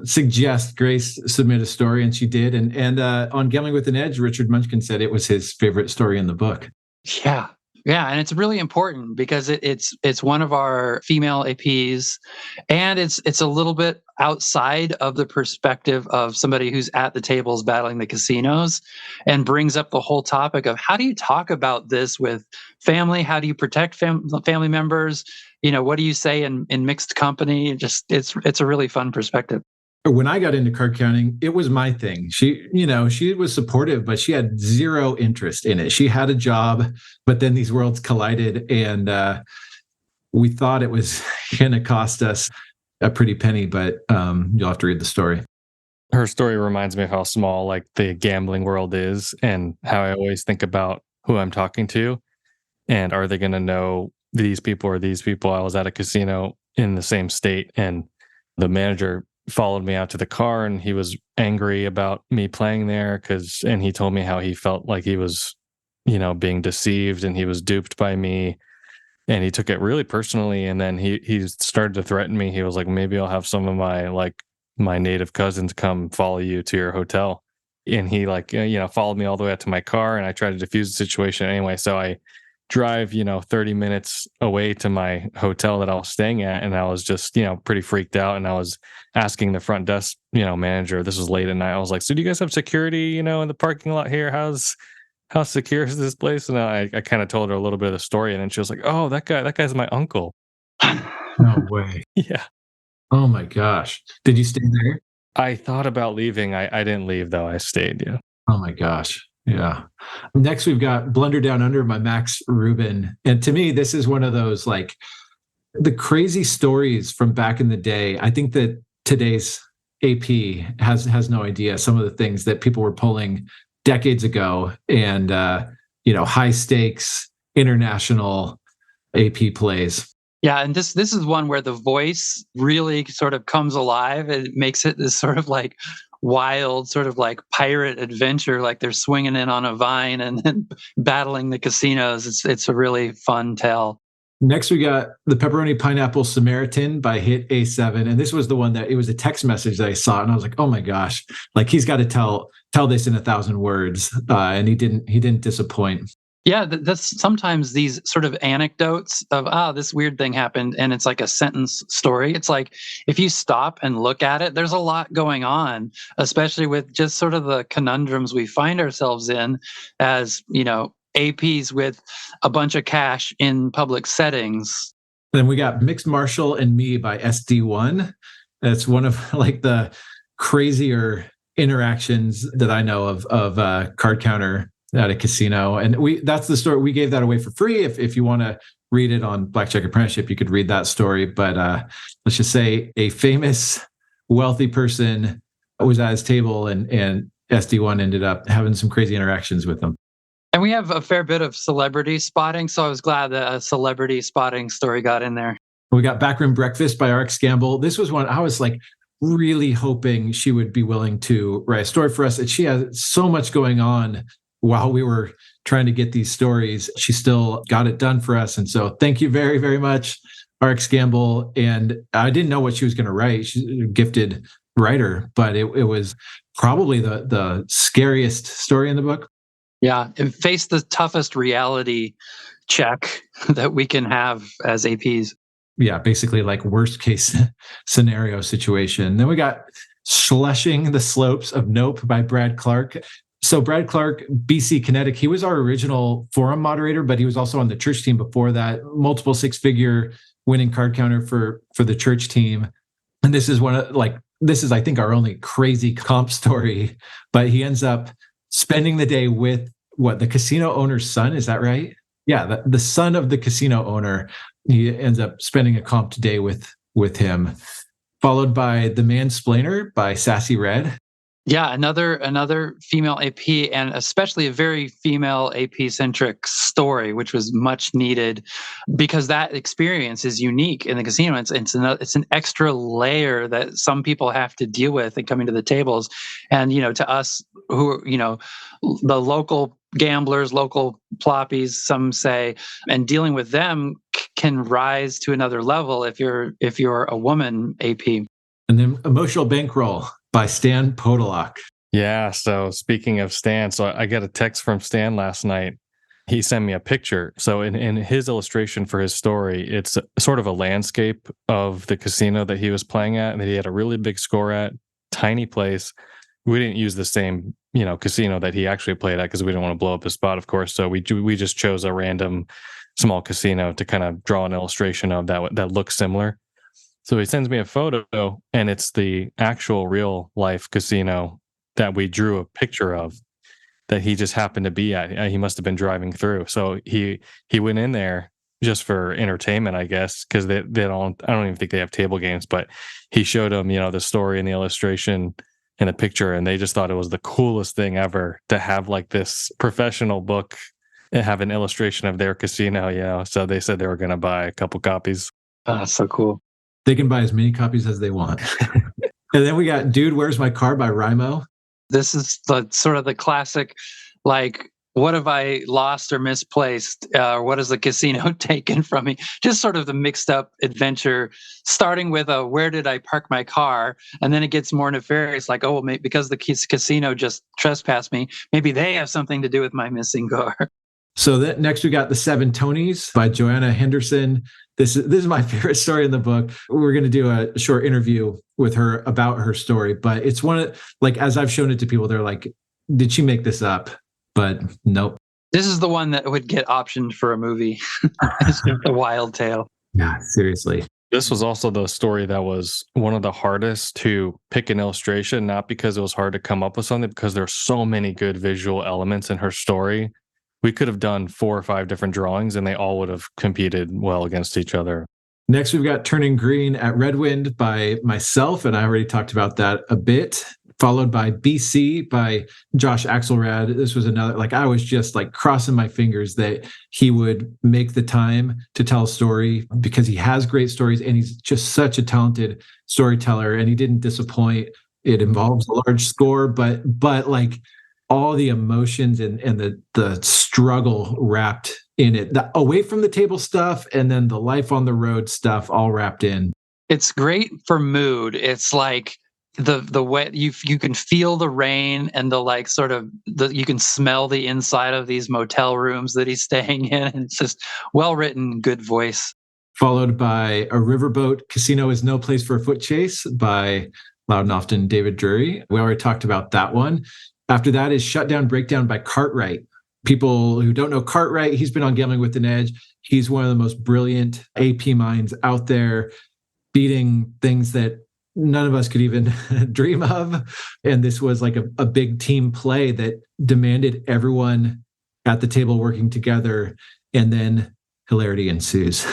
suggest Grace submit a story, and she did. And on Gambling with an Edge, Richard Munchkin said it was his favorite story in the book. Yeah. Yeah, and it's really important because it's one of our female APs, and it's a little bit outside of the perspective of somebody who's at the tables battling the casinos, and brings up the whole topic of how do you talk about this with family? How do you protect family members? What do you say in mixed company? Just it's a really fun perspective. When I got into card counting, it was my thing. She was supportive, but she had zero interest in it. She had a job, but then these worlds collided, and we thought it was going to cost us a pretty penny, but you'll have to read the story. Her story reminds me of how small like the gambling world is, and how I always think about who I'm talking to, and are they going to know these people or these people? I was at a casino in the same state, and the manager followed me out to the car, and he was angry about me playing there and he told me how he felt like he was, being deceived and he was duped by me, and he took it really personally. And then he started to threaten me. He was like, maybe I'll have some of my native cousins come follow you to your hotel. And he followed me all the way out to my car, and I tried to defuse the situation anyway. So I drive 30 minutes away to my hotel that I was staying at, and I was just pretty freaked out, and I was asking the front desk manager, this was late at night, I was like, so do you guys have security in the parking lot here? How secure is this place? And I kind of told her a little bit of the story, and then she was like, oh, that guy's my uncle. No way. Yeah. Oh my gosh. Did you stay there? I thought about leaving. I didn't leave though. I stayed. Yeah. Oh my gosh. Yeah. Next, we've got Blunder Down Under by Max Rubin. And to me, this is one of those like the crazy stories from back in the day. I think that today's AP has no idea some of the things that people were pulling decades ago, and high stakes international AP plays. Yeah, and this is one where the voice really sort of comes alive. It makes it this sort of like wild, sort of like pirate adventure, like they're swinging in on a vine and then battling the casinos. It's a really fun tale. Next, we got The Pepperoni Pineapple Samaritan by Hit A7. And this was the one that it was a text message that I saw, and I was like, oh my gosh, like he's got to tell this in 1,000 words. And he didn't disappoint. Yeah, that's sometimes these sort of anecdotes of, this weird thing happened, and it's like a sentence story. It's like, if you stop and look at it, there's a lot going on, especially with just sort of the conundrums we find ourselves in as, APs with a bunch of cash in public settings. Then we got Mixed Martial and Me by SD1. That's one of like the crazier interactions that I know of Card Counter at a casino. And that's the story. We gave that away for free. If you want to read it on Blackjack Apprenticeship, you could read that story. But let's just say a famous wealthy person was at his table, and SD1 ended up having some crazy interactions with them. And we have a fair bit of celebrity spotting, so I was glad that a celebrity spotting story got in there. We got Backroom Breakfast by RX Gamble. This was one I was like really hoping she would be willing to write a story for us. And she has so much going on while we were trying to get these stories. She still got it done for us. And so thank you very, very much, RX Gamble. And I didn't know what she was going to write. She's a gifted writer, but it was probably the scariest story in the book. Yeah, and face the toughest reality check that we can have as APs. Yeah, basically like worst case scenario situation. Then we got Slushing the Slopes of Nope by Brad Clark. So Brad Clark, BC Kinetic, he was our original forum moderator, but he was also on the church team before that, multiple six-figure winning card counter for the church team. And this is I think our only crazy comp story, but he ends up spending the day with the casino owner's son. Is that right? Yeah. The son of the casino owner. He ends up spending a comp day with him, followed by The Mansplainer by Sassy Red. Yeah, another female AP, and especially a very female AP centric story, which was much needed because that experience is unique in the casino. It's an extra layer that some people have to deal with in coming to the tables, and to us who the local gamblers, local ploppies, some say, and dealing with them can rise to another level if you're a woman AP. And then Emotional Bankroll by Stan Podolak. Yeah. So speaking of Stan, so I got a text from Stan last night. He sent me a picture. So in his illustration for his story, it's sort of a landscape of the casino that he was playing at and that he had a really big score at, tiny place. We didn't use the same, casino that he actually played at because we didn't want to blow up his spot, of course. So we just chose a random small casino to kind of draw an illustration of that looks similar. So he sends me a photo, and it's the actual real life casino that we drew a picture of that he just happened to be at. He must have been driving through. So he went in there just for entertainment, I guess, because I don't even think they have table games, but he showed them, the story and the illustration and the picture, and they just thought it was the coolest thing ever to have like this professional book and have an illustration of their casino, So they said they were going to buy a couple copies. Oh, that's so cool. They can buy as many copies as they want. And then we got Dude, Where's My Car by Rymo. This is the sort of the classic, like, what have I lost or misplaced? What has the casino taken from me? Just sort of the mixed up adventure, starting with where did I park my car? And then it gets more nefarious, like, oh, maybe because the casino just trespassed me, maybe they have something to do with my missing car. So next we got The Seven Tonys by Joanna Henderson. This is my favorite story in the book. We're going to do a short interview with her about her story, but it's one of, like, as I've shown it to people, they're like, did she make this up? But nope. This is the one that would get optioned for a movie. It's just a wild tale. Yeah, seriously. This was also the story that was one of the hardest to pick an illustration, not because it was hard to come up with something, because there's so many good visual elements in her story. We could have done 4 or 5 different drawings and they all would have competed well against each other. Next, we've got Turning Green at Redwind by myself, and I already talked about that a bit, followed by BC by Josh Axelrad. This was another, like, I was just like crossing my fingers that he would make the time to tell a story, because he has great stories and he's just such a talented storyteller, and he didn't disappoint. It involves a large score, but like, all the emotions and the struggle wrapped in it, the away from the table stuff, and then the life on the road stuff all wrapped in. It's great for mood. It's like the way you can feel the rain and the, like, sort of you can smell the inside of these motel rooms that he's staying in. And it's just well written, good voice. Followed by A Riverboat Casino is No Place for a Foot Chase by Loudon Ofton, David Drury. We already talked about that one. After that is Shutdown Breakdown by Cartwright. People who don't know Cartwright, he's been on Gambling with an Edge. He's one of the most brilliant AP minds out there, beating things that none of us could even dream of. And this was like a big team play that demanded everyone at the table working together, and then hilarity ensues.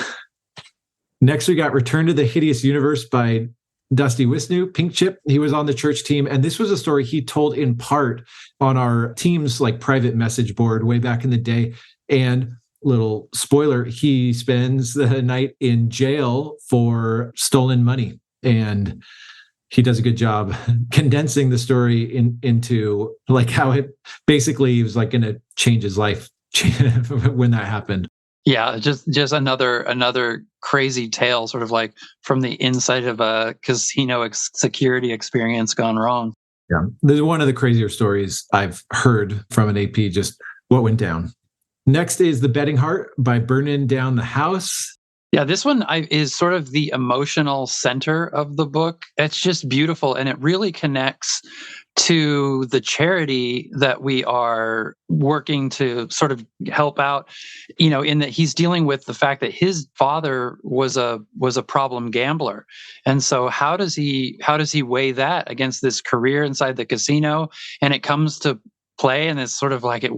Next, we got Return to the Hideous Universe by Dusty Wisnu, Pink Chip. He was on the church team, and this was a story he told in part on our team's like private message board way back in the day. And little spoiler, he spends the night in jail for stolen money, and he does a good job condensing the story into like how it basically was like going to change his life when that happened. Yeah, just another crazy tale, sort of like from the inside of a casino security experience gone wrong. Yeah, this is one of the crazier stories I've heard from an AP, just what went down. Next is The Betting Heart by Burnin' Down the House. Yeah, this one is sort of the emotional center of the book. It's just beautiful, and it really connects to the charity that we are working to sort of help out, in that he's dealing with the fact that his father was a problem gambler. And so how does he weigh that against this career inside the casino? And it comes to play, and it's sort of like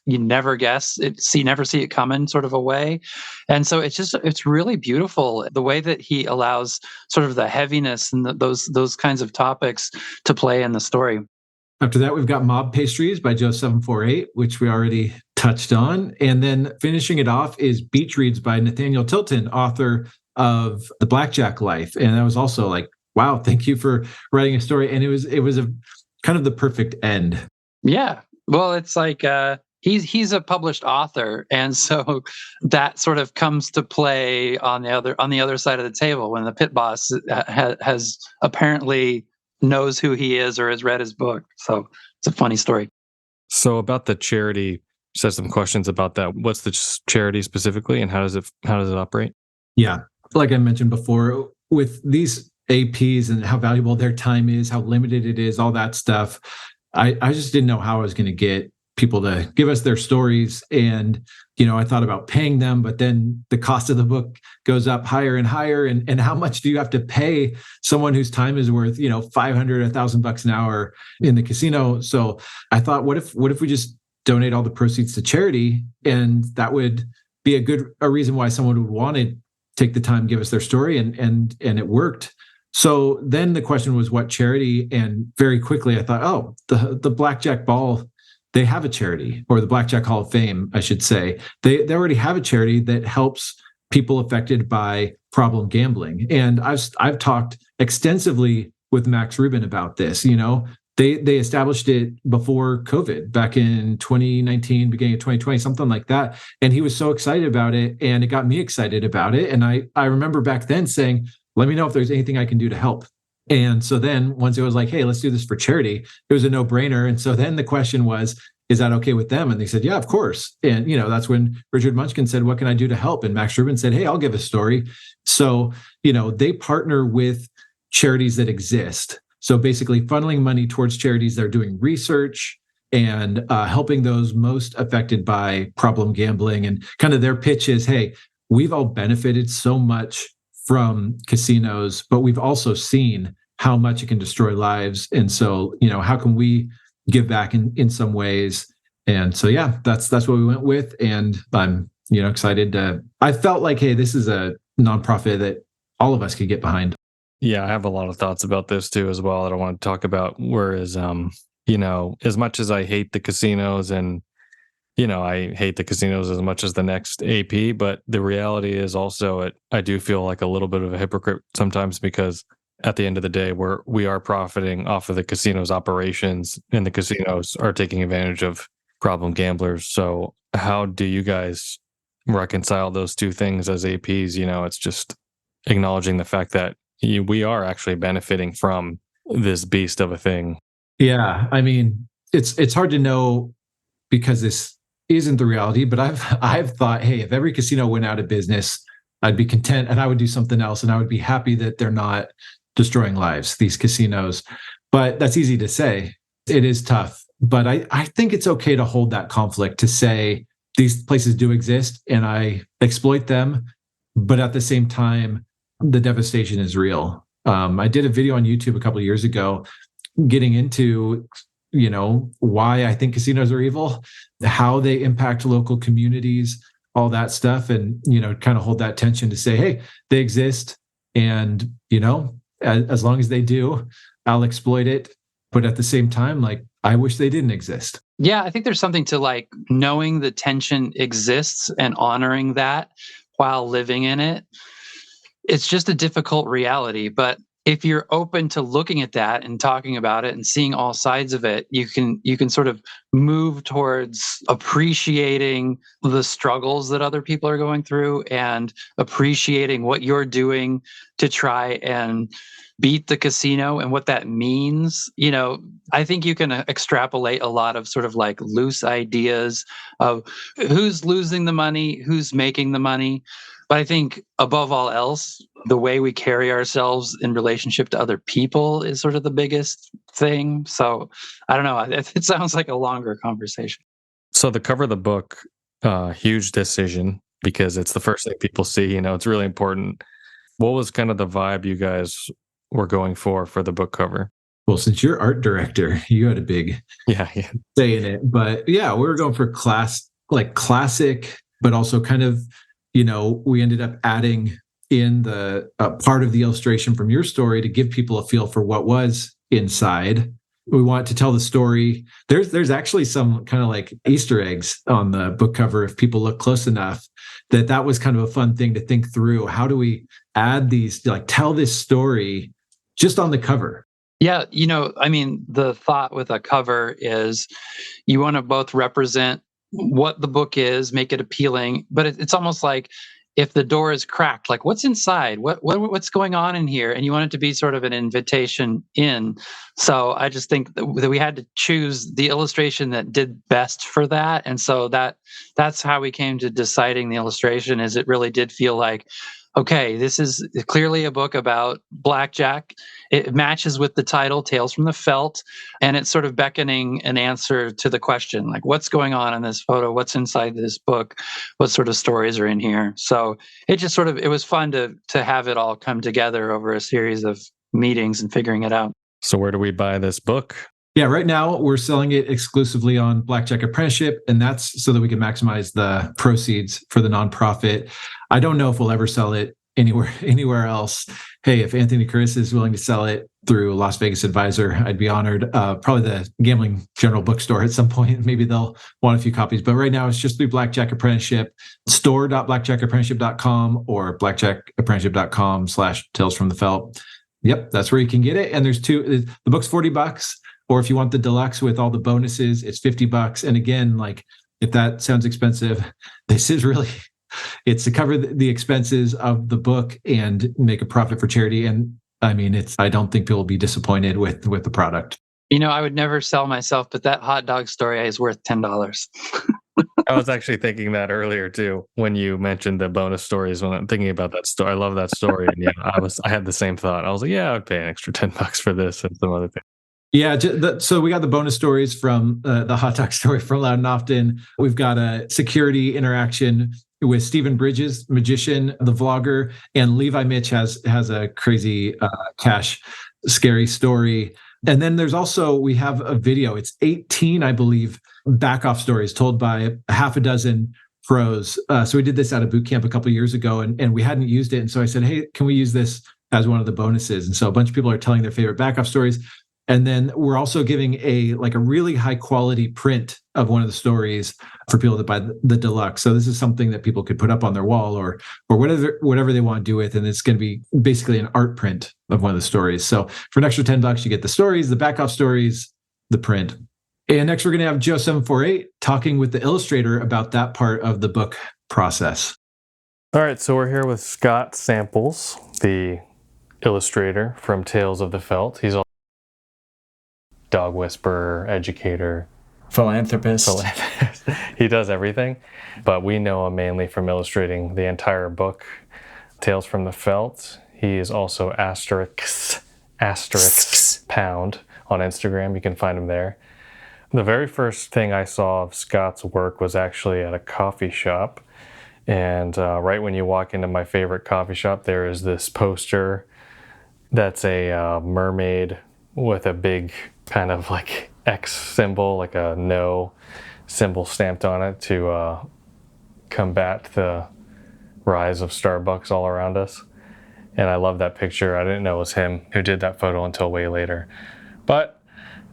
you never guess it, never see it coming sort of a way. And so it's really beautiful the way that he allows sort of the heaviness and those kinds of topics to play in the story. After that, we've got Mob Pastries by Joe748, which we already touched on. And then finishing it off is Beach Reads by Nathaniel Tilton, author of The Blackjack Life. And that was also like, wow, thank you for writing a story. And it was a kind of the perfect end. Yeah. Well, it's like, he's a published author, and so that sort of comes to play on the other side of the table when the pit boss has apparently knows who he is or has read his book. So it's a funny story. So about the charity, said some questions about that. What's the charity specifically, and how does it operate? Yeah, like I mentioned before, with these APs and how valuable their time is, how limited it is, all that stuff, I just didn't know how I was going to get people to give us their stories. And, I thought about paying them, but then the cost of the book goes up higher and higher. And how much do you have to pay someone whose time is worth, $500, $1,000 an hour in the casino? So I thought, what if we just donate all the proceeds to charity? And that would be a reason why someone would want to take the time, give us their story. And it worked. So then the question was what charity? And very quickly I thought, oh, the Blackjack Ball, they have a charity, or the Blackjack Hall of Fame, I should say. They already have a charity that helps people affected by problem gambling. And I've talked extensively with Max Rubin about this. They established it before COVID back in 2019, beginning of 2020, something like that. And he was so excited about it, and it got me excited about it. And I remember back then saying, let me know if there's anything I can do to help. And so then once it was like, hey, let's do this for charity, it was a no-brainer. And so then the question was, is that okay with them? And they said, yeah, of course. And, that's when Richard Munchkin said, what can I do to help? And Max Rubin said, hey, I'll give a story. So, they partner with charities that exist. So basically funneling money towards charities that are doing research and helping those most affected by problem gambling. And kind of their pitch is, hey, we've all benefited so much from casinos, but we've also seen how much it can destroy lives. And so, how can we give back in some ways? And so, yeah, that's what we went with. And I'm, excited I felt like, hey, this is a nonprofit that all of us could get behind. Yeah, I have a lot of thoughts about this too as well that I want to talk about. Whereas, as much as I hate the casinos and, I hate the casinos as much as the next AP, but the reality is also I do feel like a little bit of a hypocrite sometimes, because at the end of the day, we are profiting off of the casino's operations, and the casinos are taking advantage of problem gamblers. So how do you guys reconcile those two things as APs? It's just acknowledging the fact that we are actually benefiting from this beast of a thing. Yeah, I mean, it's hard to know because this isn't the reality, but I've thought, hey, if every casino went out of business, I'd be content and I would do something else, and I would be happy that they're not destroying lives, these casinos. But that's easy to say. It is tough. But I think it's okay to hold that conflict, to say these places do exist and I exploit them, but at the same time, the devastation is real. I did a video on YouTube a couple of years ago getting into, why I think casinos are evil, how they impact local communities, all that stuff. And, kind of hold that tension to say, hey, they exist. And, as long as they do, I'll exploit it. But at the same time, I wish they didn't exist. Yeah, I think there's something to knowing the tension exists and honoring that while living in it. It's just a difficult reality, but if you're open to looking at that and talking about it and seeing all sides of it, you can sort of move towards appreciating the struggles that other people are going through and appreciating what you're doing to try and beat the casino and what that means. I think you can extrapolate a lot of sort of loose ideas of who's losing the money, who's making the money. But I think above all else, the way we carry ourselves in relationship to other people is sort of the biggest thing. So I don't know. It sounds like a longer conversation. So the cover of the book, huge decision, because it's the first thing people see. It's really important. What was kind of the vibe you guys were going for the book cover? Well, since you're art director, you had a big say in it. But yeah, we were going for classic, but also kind of, we ended up adding in the part of the illustration from your story to give people a feel for what was inside. We want to tell the story. There's actually some kind of Easter eggs on the book cover if people look close enough. That was kind of a fun thing to think through. How do we add these, tell this story just on the cover? Yeah, the thought with a cover is you want to both represent what the book is, make it appealing. But it's almost like if the door is cracked, like what's inside? What's going on in here? And you want it to be sort of an invitation in. So I just think that we had to choose the illustration that did best for that. And so that's how we came to deciding the illustration. Is it really did feel like, okay, this is clearly a book about Blackjack. It matches with the title, Tales from the Felt, and it's sort of beckoning an answer to the question, like what's going on in this photo? What's inside this book? What sort of stories are in here? So it just sort of, it was fun to have it all come together over a series of meetings and figuring it out. So where do we buy this book? Yeah, right now we're selling it exclusively on Blackjack Apprenticeship, and that's so that we can maximize the proceeds for the nonprofit. I don't know if we'll ever sell it anywhere else. Hey, if Anthony Chris is willing to sell it through Las Vegas Advisor, I'd be honored. Probably the Gambling General Bookstore at some point. Maybe they'll want a few copies. But right now it's just through Blackjack Apprenticeship, store.blackjackapprenticeship.com or blackjackapprenticeship.com/Tales from the Felt. Yep, that's where you can get it. And there's the book's $40. Or if you want the deluxe with all the bonuses, it's $50. And again, like if that sounds expensive, this is really, it's to cover the expenses of the book and make a profit for charity. And I mean, I don't think people will be disappointed with the product. You know, I would never sell myself, but that hot dog story is worth $10. I was actually thinking that earlier too, when you mentioned the bonus stories. When I'm thinking about that story, I love that story. And yeah, I had the same thought. I was like, yeah, I would pay an extra $10 for this and some other thing. Yeah, so we got the bonus stories from the hot dog story from Loudon Ofton. We've got a security interaction with Stephen Bridges, magician, the vlogger, and Levi Mitch has a crazy cash scary story. And then we have a video. It's 18, I believe, back-off stories told by half a dozen pros. So we did this at a boot camp a couple of years ago, and we hadn't used it. And so I said, hey, can we use this as one of the bonuses? And so a bunch of people are telling their favorite back-off stories. And then we're also giving a really high quality print of one of the stories for people that buy the deluxe. So this is something that people could put up on their wall or whatever they want to do with. And it's going to be basically an art print of one of the stories. So for an extra $10, you get the stories, the back off stories, the print. And next we're going to have Joe748 talking with the illustrator about that part of the book process. All right, so we're here with Scott Samples, the illustrator from Tales of the Felt. He's also dog whisperer, educator, philanthropist. He does everything, but we know him mainly from illustrating the entire book, Tales from the Felt. He is also asterisk pound on Instagram. You can find him there. The very first thing I saw of Scott's work was actually at a coffee shop. And right when you walk into my favorite coffee shop, there is this poster that's a mermaid with a big kind of like X symbol, like a no symbol stamped on it to combat the rise of Starbucks all around us. And I love that picture. I didn't know it was him who did that photo until way later. But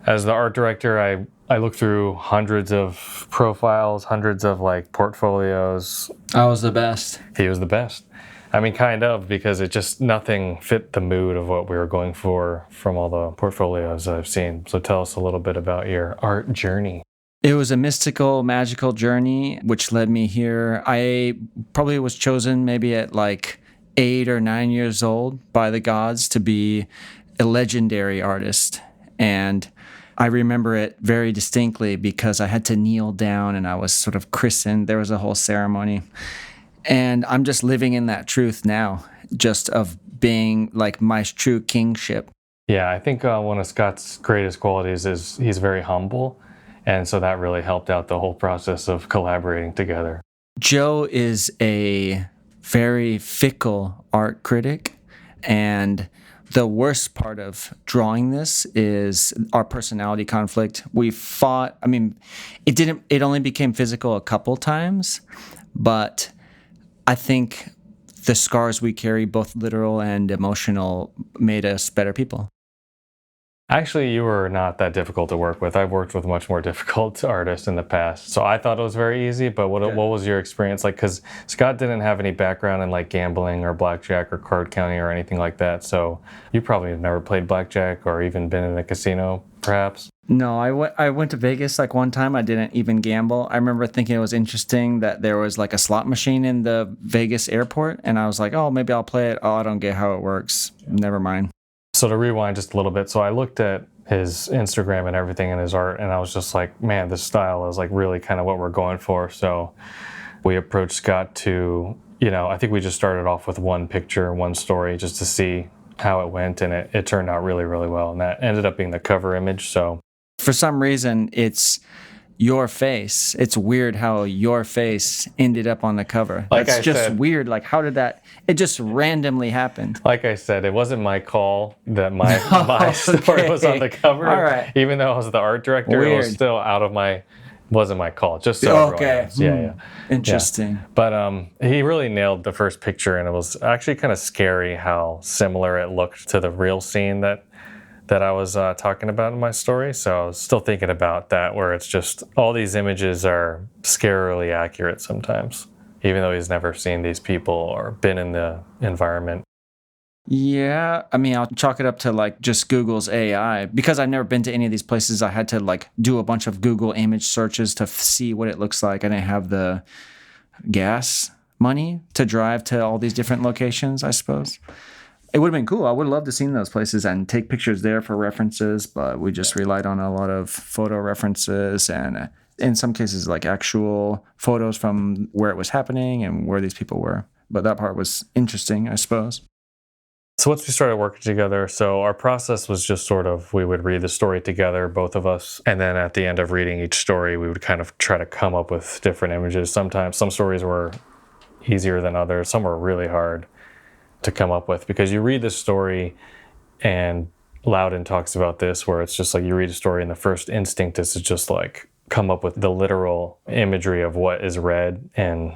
as the art director, I looked through hundreds of profiles, hundreds of like portfolios. I was the best. He was the best. I mean, kind of, because it just nothing fit the mood of what we were going for from all the portfolios I've seen. So tell us a little bit about your art journey. It was a mystical, magical journey, which led me here. I probably was chosen maybe at like 8 or 9 years old by the gods to be a legendary artist. And I remember it very distinctly because I had to kneel down and I was sort of christened. There was a whole ceremony. And I'm just living in that truth now, just of being like my true kingship. Yeah, I think one of Scott's greatest qualities is he's very humble. And so that really helped out the whole process of collaborating together. Joe is a very fickle art critic. And the worst part of drawing this is our personality conflict. We fought, I mean, it only became physical a couple times, but I think the scars we carry, both literal and emotional, made us better people. Actually, you were not that difficult to work with. I've worked with much more difficult artists in the past. So I thought it was very easy, but what was your experience like? Because Scott didn't have any background in like gambling or blackjack or card counting or anything like that. So you probably have never played blackjack or even been in a casino, perhaps? No, I went to Vegas like one time. I didn't even gamble. I remember thinking it was interesting that there was like a slot machine in the Vegas airport. And I was like, oh, maybe I'll play it. Oh, I don't get how it works. Never mind. So to rewind just a little bit, so I looked at his Instagram and everything and his art, and I was just like, man, this style is like really kind of what we're going for. So we approached Scott to, I think we just started off with one picture, one story, just to see how it went, and it turned out really, really well. And that ended up being the cover image. So for some reason, it's your face. It's weird how your face ended up on the cover. Like That's I just said, weird. Like, how did that? It just randomly happened. like I said, it wasn't my call that my story was on the cover. All right. Even though I was the art director, it was still wasn't my call. Just so everyone knows. Yeah. Interesting. Yeah. But he really nailed the first picture, and it was actually kind of scary how similar it looked to the real scene that I was talking about in my story. So I was still thinking about that, where it's just all these images are scarily accurate sometimes, even though he's never seen these people or been in the environment. Yeah, I mean, I'll chalk it up to like just Google's AI. Because I've never been to any of these places, I had to like do a bunch of Google image searches to see what it looks like. I didn't have the gas money to drive to all these different locations, I suppose. It would have been cool. I would love to have seen those places and take pictures there for references, but we just relied on a lot of photo references and in some cases like actual photos from where it was happening and where these people were. But that part was interesting, I suppose. So once we started working together, so our process was just sort of, we would read the story together, both of us. And then at the end of reading each story, we would kind of try to come up with different images. Sometimes some stories were easier than others. Some were really hard to come up with, because you read the story, and Loudon talks about this, where it's just like you read a story and the first instinct is to just like come up with the literal imagery of what is read. And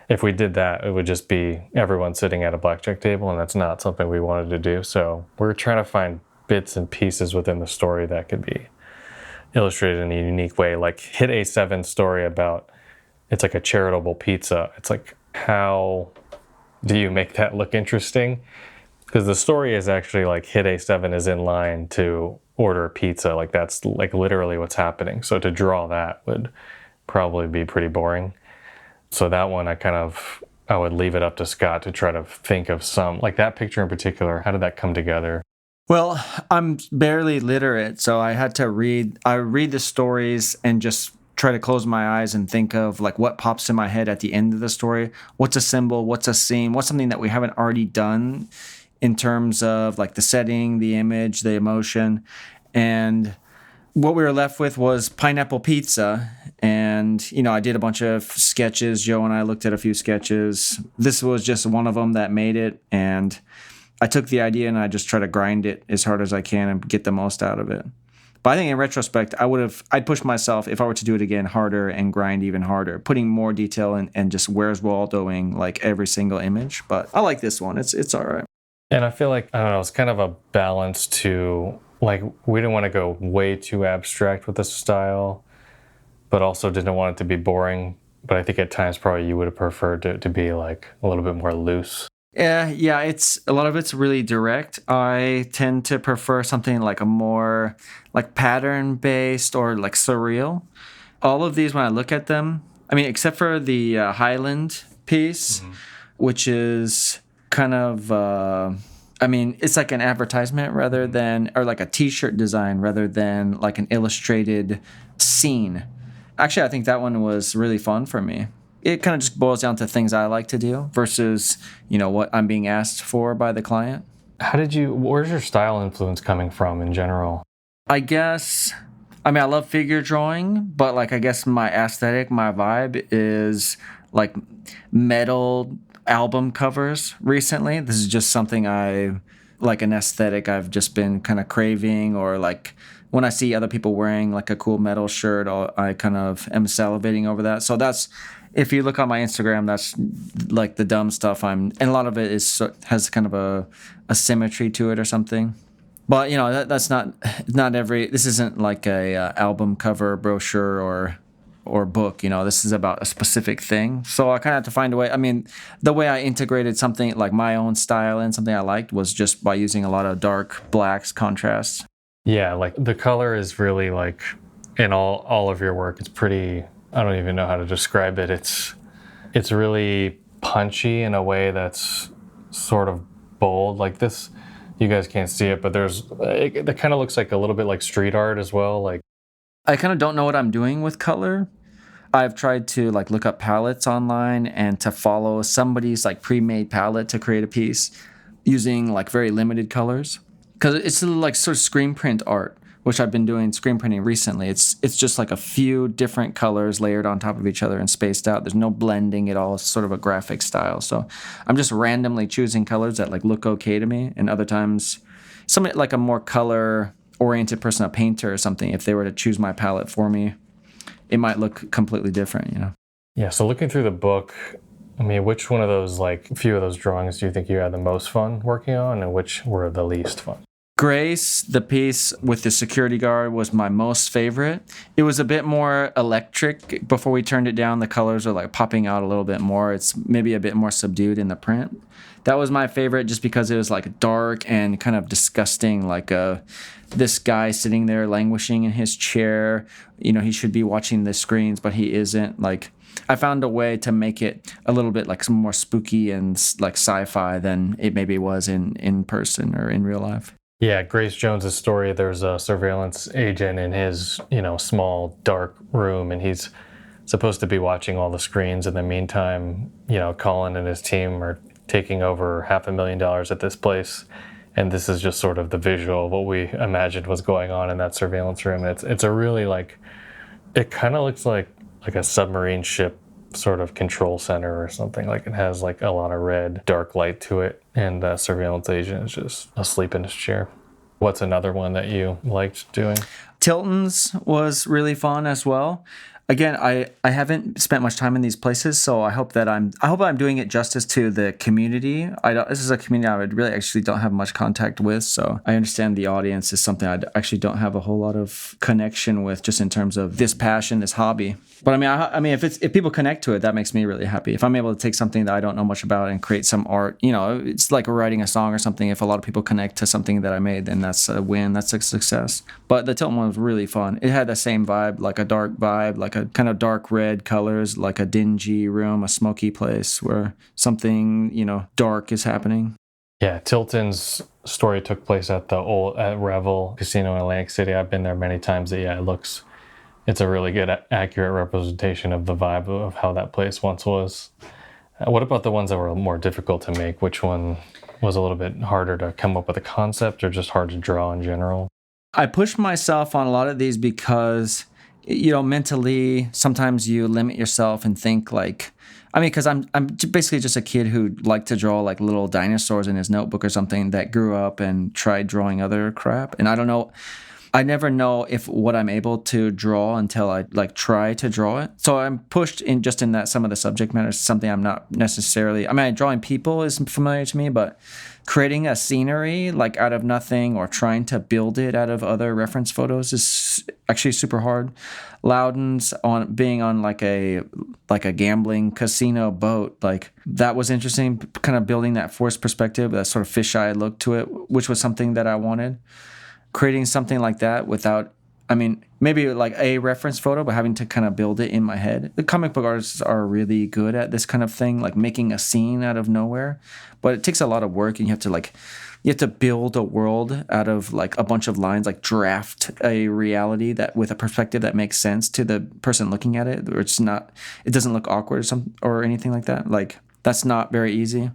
if we did that, it would just be everyone sitting at a blackjack table, and that's not something we wanted to do. So we're trying to find bits and pieces within the story that could be illustrated in a unique way. Like Hit A7 story about, it's like a charitable pizza. It's like, how do you make that look interesting? Because the story is actually like Hit A7 is in line to order a pizza. Like that's like literally what's happening. So to draw that would probably be pretty boring. So that one I would leave it up to Scott to try to think of some, like that picture in particular. How did that come together? Well, I'm barely literate, so I had to read the stories and just try to close my eyes and think of like what pops in my head at the end of the story. What's a symbol? What's a scene? What's something that we haven't already done in terms of like the setting, the image, the emotion. And what we were left with was pineapple pizza. And, I did a bunch of sketches. Joe and I looked at a few sketches. This was just one of them that made it. And I took the idea and I just try to grind it as hard as I can and get the most out of it. But I think in retrospect, I'd push myself, if I were to do it again, harder and grind even harder, putting more detail and just where's Waldoing like every single image. But I like this one. It's all right. And I feel like, I don't know, it's kind of a balance to, like, we didn't want to go way too abstract with this style, but also didn't want it to be boring. But I think at times probably you would have preferred it to be like a little bit more loose. Yeah, it's a lot of it's really direct. I tend to prefer something like a more like pattern based or like surreal. All of these, when I look at them, I mean, except for the Highland piece, which is kind of, it's like an advertisement rather than, or like a t-shirt design rather than like an illustrated scene. Actually, I think that one was really fun for me. It kind of just boils down to things I like to do versus, what I'm being asked for by the client. Where's your style influence coming from in general? I guess, I love figure drawing, but like, I guess my aesthetic, my vibe is like metal album covers recently. This is just something like an aesthetic I've just been kind of craving, or like when I see other people wearing like a cool metal shirt, I kind of am salivating over that. So if you look on my Instagram, that's like the dumb stuff and a lot of it has kind of a symmetry to it or something. But that's not this isn't like a album cover brochure or book. This is about a specific thing. So I kind of have to find a way. The way I integrated something like my own style and something I liked was just by using a lot of dark blacks, contrasts. Yeah, like the color is really like in all of your work. It's pretty, I don't even know how to describe it. It's really punchy in a way that's sort of bold. Like this, you guys can't see it, but it kind of looks like a little bit like street art as well. Like, I kind of don't know what I'm doing with color. I've tried to like look up palettes online and to follow somebody's like pre-made palette to create a piece using like very limited colors, because it's like sort of screen print art, which I've been doing screen printing recently. It's just like a few different colors layered on top of each other and spaced out. There's no blending at all. It's sort of a graphic style. So I'm just randomly choosing colors that like look okay to me, and other times somebody like a more color oriented person, a painter or something, if they were to choose my palette for me, it might look completely different, you know? yeah. So looking through the book, I mean, which one of those, like, few of those drawings do you think you had the most fun working on, and which were the least fun? Grace, the piece with the security guard, was my most favorite. It was a bit more electric. Before we turned it down, the colors are like popping out a little bit more. It's maybe a bit more subdued in the print. That was my favorite just because it was like dark and kind of disgusting, like this guy sitting there languishing in his chair. You know, he should be watching the screens, but he isn't. Like, I found a way to make it a little bit like some more spooky and like sci-fi than it maybe was in person or in real life. Yeah, Grace Jones's story, there's a surveillance agent in his, small, dark room, and he's supposed to be watching all the screens. In the meantime, Colin and his team are taking over $500,000 at this place. And this is just sort of the visual of what we imagined was going on in that surveillance room. It's a really it kind of looks like a submarine ship sort of control center or something. Like it has like a lot of red, dark light to it. And the surveillance agent is just asleep in his chair. What's another one that you liked doing? Tilton's was really fun as well. Again, I haven't spent much time in these places, so I hope I'm doing it justice to the community. This is a community I would really actually don't have much contact with, so I understand the audience is something I actually don't have a whole lot of connection with, just in terms of this passion, this hobby. But I mean, if people connect to it, that makes me really happy. If I'm able to take something that I don't know much about and create some art, it's like writing a song or something. If a lot of people connect to something that I made, then that's a win. That's a success. But the Tilton one was really fun. It had the same vibe, like a dark vibe, like a kind of dark red colors, like a dingy room, a smoky place where something, dark is happening. Yeah, Tilton's story took place at Revel Casino in Atlantic City. I've been there many times. It's a really good, accurate representation of the vibe of how that place once was. What about the ones that were more difficult to make? Which one was a little bit harder to come up with a concept, or just hard to draw in general? I pushed myself on a lot of these because, mentally, sometimes you limit yourself and think because I'm basically just a kid who liked to draw like little dinosaurs in his notebook or something, that grew up and tried drawing other crap. And I never know if what I'm able to draw until I try to draw it. So I'm pushed in that some of the subject matter is something I'm not necessarily, drawing people is familiar to me, but creating a scenery like out of nothing or trying to build it out of other reference photos is actually super hard. Loudon's being on like a gambling casino boat, like that was interesting, kind of building that forced perspective, that sort of fisheye look to it, which was something that I wanted. Creating something like that without, maybe like a reference photo, but having to kind of build it in my head. The comic book artists are really good at this kind of thing, like making a scene out of nowhere. But it takes a lot of work, and you have to build a world out of like a bunch of lines, like draft a reality that with a perspective that makes sense to the person looking at it, or it doesn't look awkward or anything like that. Like that's not very easy.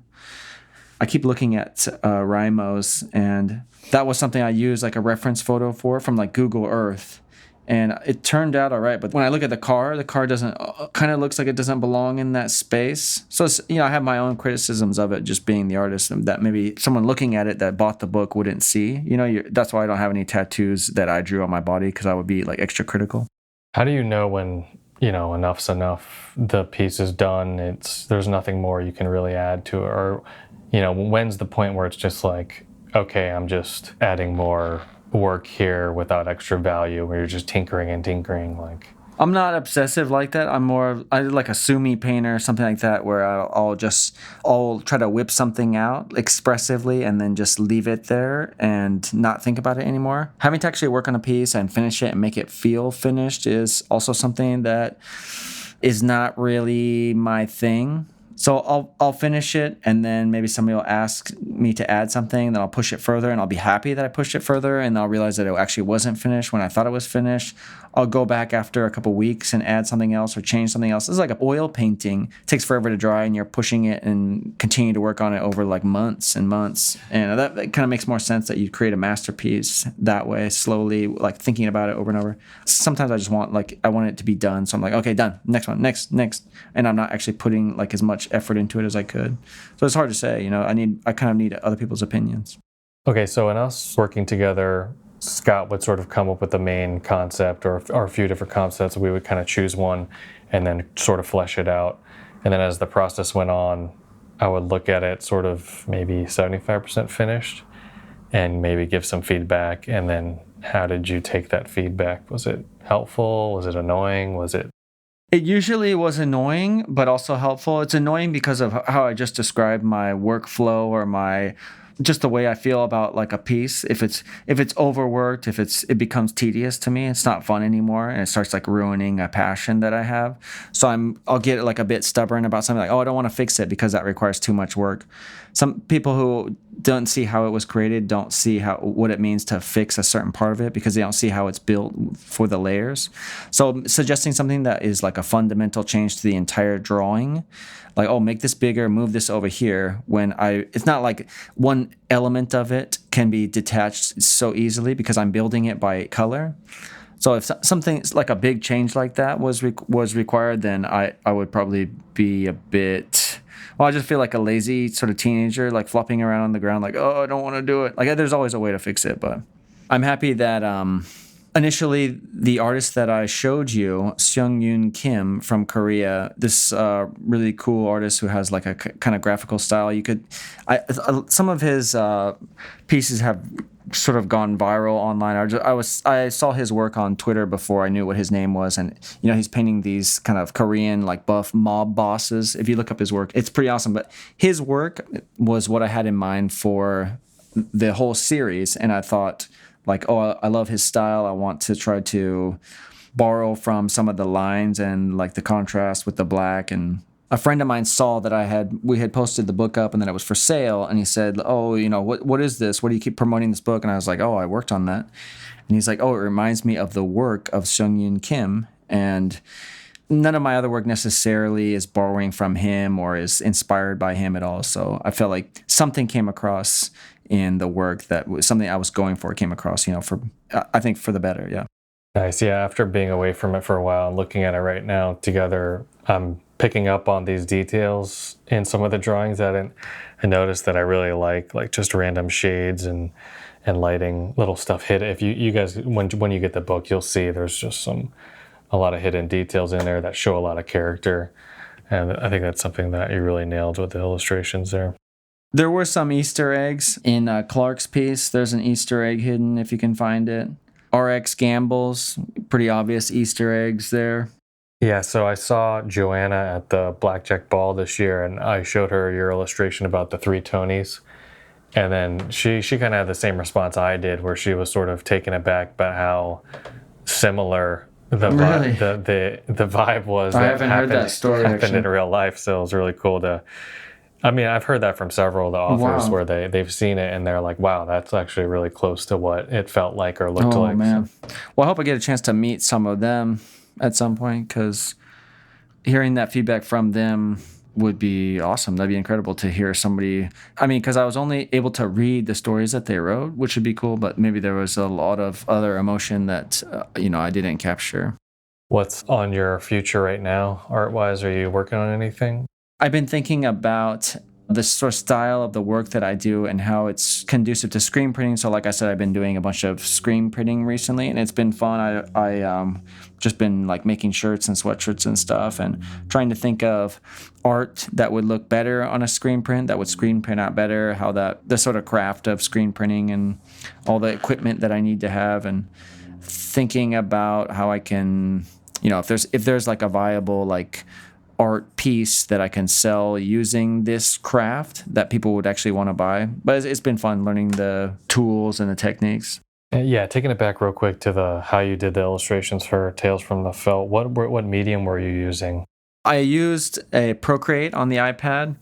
I keep looking at Rymos, and that was something I used like a reference photo from like Google Earth, and it turned out all right. But when I look at the car doesn't kind of looks like it doesn't belong in that space. So I have my own criticisms of it, just being the artist, and that maybe someone looking at it that bought the book wouldn't see. That's why I don't have any tattoos that I drew on my body, because I would be like extra critical. How do you know when enough's enough? The piece is done. There's nothing more you can really add to it, or when's the point where it's just like, okay, I'm just adding more work here without extra value, where you're just tinkering and tinkering? Like, I'm not obsessive like that. I like a sumi painter or something like that, where I'll try to whip something out expressively and then just leave it there and not think about it anymore. Having to actually work on a piece and finish it and make it feel finished is also something that is not really my thing. So I'll finish it, and then maybe somebody will ask me to add something, then I'll push it further, and I'll be happy that I pushed it further, and I'll realize that it actually wasn't finished when I thought it was finished. I'll go back after a couple weeks and add something else or change something else. This is like an oil painting. It takes forever to dry, and you're pushing it and continue to work on it over like months and months. And that kind of makes more sense that you create a masterpiece that way, slowly, like thinking about it over and over. Sometimes I just want I want it to be done. So I'm like, okay, done. Next one, next. And I'm not actually putting like as much effort into it as I could. So it's hard to say, I kind of need other people's opinions. Okay, so in us working together, Scott would sort of come up with the main concept or a few different concepts. We would kind of choose one and then sort of flesh it out. And then as the process went on, I would look at it sort of maybe 75% finished and maybe give some feedback. And then how did you take that feedback? Was it helpful? Was it annoying? It usually was annoying, but also helpful. It's annoying because of how I just described my workflow or just the way I feel about like a piece. If it's overworked, it becomes tedious to me, it's not fun anymore, and it starts like ruining a passion that I have. So I'll get like a bit stubborn about something, like, oh, I don't want to fix it because that requires too much work. Some people who don't see how it was created don't see what it means to fix a certain part of it because they don't see how it's built for the layers. So suggesting something that is like a fundamental change to the entire drawing, like, oh, make this bigger, move this over here, it's not like one element of it can be detached so easily because I'm building it by color. So if something like a big change like that was required, then I would probably be a bit... Well, I just feel like a lazy sort of teenager, like flopping around on the ground, like, oh, I don't want to do it. Like, there's always a way to fix it, but I'm happy that initially the artist that I showed you, Seung-Yoon Kim from Korea, this really cool artist who has like a kind of graphical style. Some of his pieces have sort of gone viral online. I saw his work on Twitter before I knew what his name was, and he's painting these kind of Korean like buff mob bosses. If you look up his work, it's pretty awesome. But his work was what I had in mind for the whole series, and I thought like, oh, I love his style. I want to try to borrow from some of the lines and like the contrast with the black. And a friend of mine saw that we had posted the book up and that it was for sale, and he said, oh, what is this? What do you keep promoting this book? And I was like, oh, I worked on that. And he's like, oh, it reminds me of the work of Seung-Yoon Kim. And none of my other work necessarily is borrowing from him or is inspired by him at all. So I felt like something came across in the work that was something I was going for, came across, I think for the better. Yeah. Nice. Yeah. After being away from it for a while and looking at it right now together, I'm picking up on these details in some of the drawings that I noticed that I really like just random shades and lighting, little stuff hidden. If you guys, when you get the book, you'll see there's just a lot of hidden details in there that show a lot of character. And I think that's something that you really nailed with the illustrations there. There were some Easter eggs in Clark's piece. There's an Easter egg hidden if you can find it. RX Gamble's, pretty obvious Easter eggs there. Yeah, so I saw Joanna at the Blackjack ball this year, and I showed her your illustration about the 3 Tonys. And then she kind of had the same response I did, where she was sort of taken aback by how similar the vibe was. I haven't heard that story. Happened in real life, so it was really cool to... I mean, I've heard that from several of the authors where they've seen it and they're like, wow, that's actually really close to what it felt like or looked like. Oh, man. So. Well, I hope I get a chance to meet some of them at some point, because hearing that feedback from them would be awesome. That'd be incredible to hear somebody. I mean, because I was only able to read the stories that they wrote, which would be cool, but maybe there was a lot of other emotion that, I didn't capture. What's on your future right now, art-wise? Are you working on anything? I've been thinking about the sort of style of the work that I do and how it's conducive to screen printing. So like I said, I've been doing a bunch of screen printing recently, and it's been fun. I just been like making shirts and sweatshirts and stuff, and trying to think of art that would look better on a screen print, that would screen print out better, how the sort of craft of screen printing and all the equipment that I need to have, and thinking about how I can if there's like a viable like art piece that I can sell using this craft that people would actually want to buy. But it's been fun learning the tools and the techniques. Yeah, taking it back real quick to how you did the illustrations for Tales from the Felt. What medium were you using? I used a Procreate on the iPad.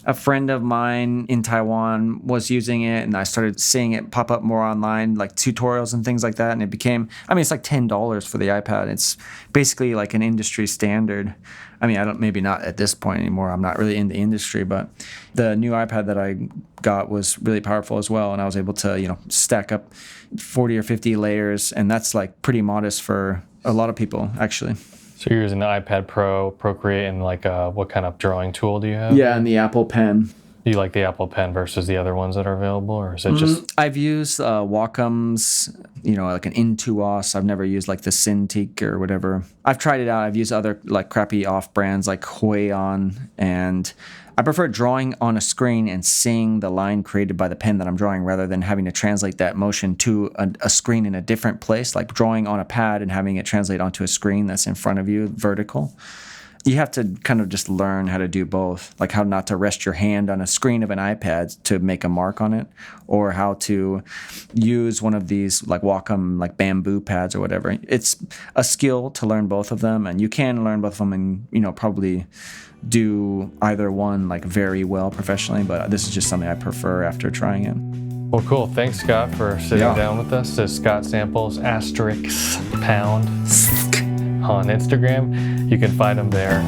A friend of mine in Taiwan was using it, and I started seeing it pop up more online, like tutorials and things like that. And it became, it's like $10 for the iPad. It's basically like an industry standard. Maybe not at this point anymore. I'm not really in the industry, but the new iPad that I got was really powerful as well. And I was able to, stack up 40 or 50 layers. And that's like pretty modest for a lot of people, actually. So you're using the iPad Pro, Procreate, and like what kind of drawing tool do you have? Yeah, and the Apple Pen. Do you like the Apple Pen versus the other ones that are available, or is it just? I've used Wacom's, like an Intuos. I've never used like the Cintiq or whatever. I've tried it out. I've used other like crappy off brands like Huion, and I prefer drawing on a screen and seeing the line created by the pen that I'm drawing rather than having to translate that motion to a screen in a different place, like drawing on a pad and having it translate onto a screen that's in front of you, vertical. You have to kind of just learn how to do both, like how not to rest your hand on a screen of an iPad to make a mark on it, or how to use one of these like Wacom like bamboo pads or whatever. It's a skill to learn both of them, and you can learn both of them and probably do either one like very well professionally, but this is just something I prefer after trying it. Well, cool. Thanks, Scott, for sitting down with us. This is Scott Samples, *pound on Instagram. You can find him there.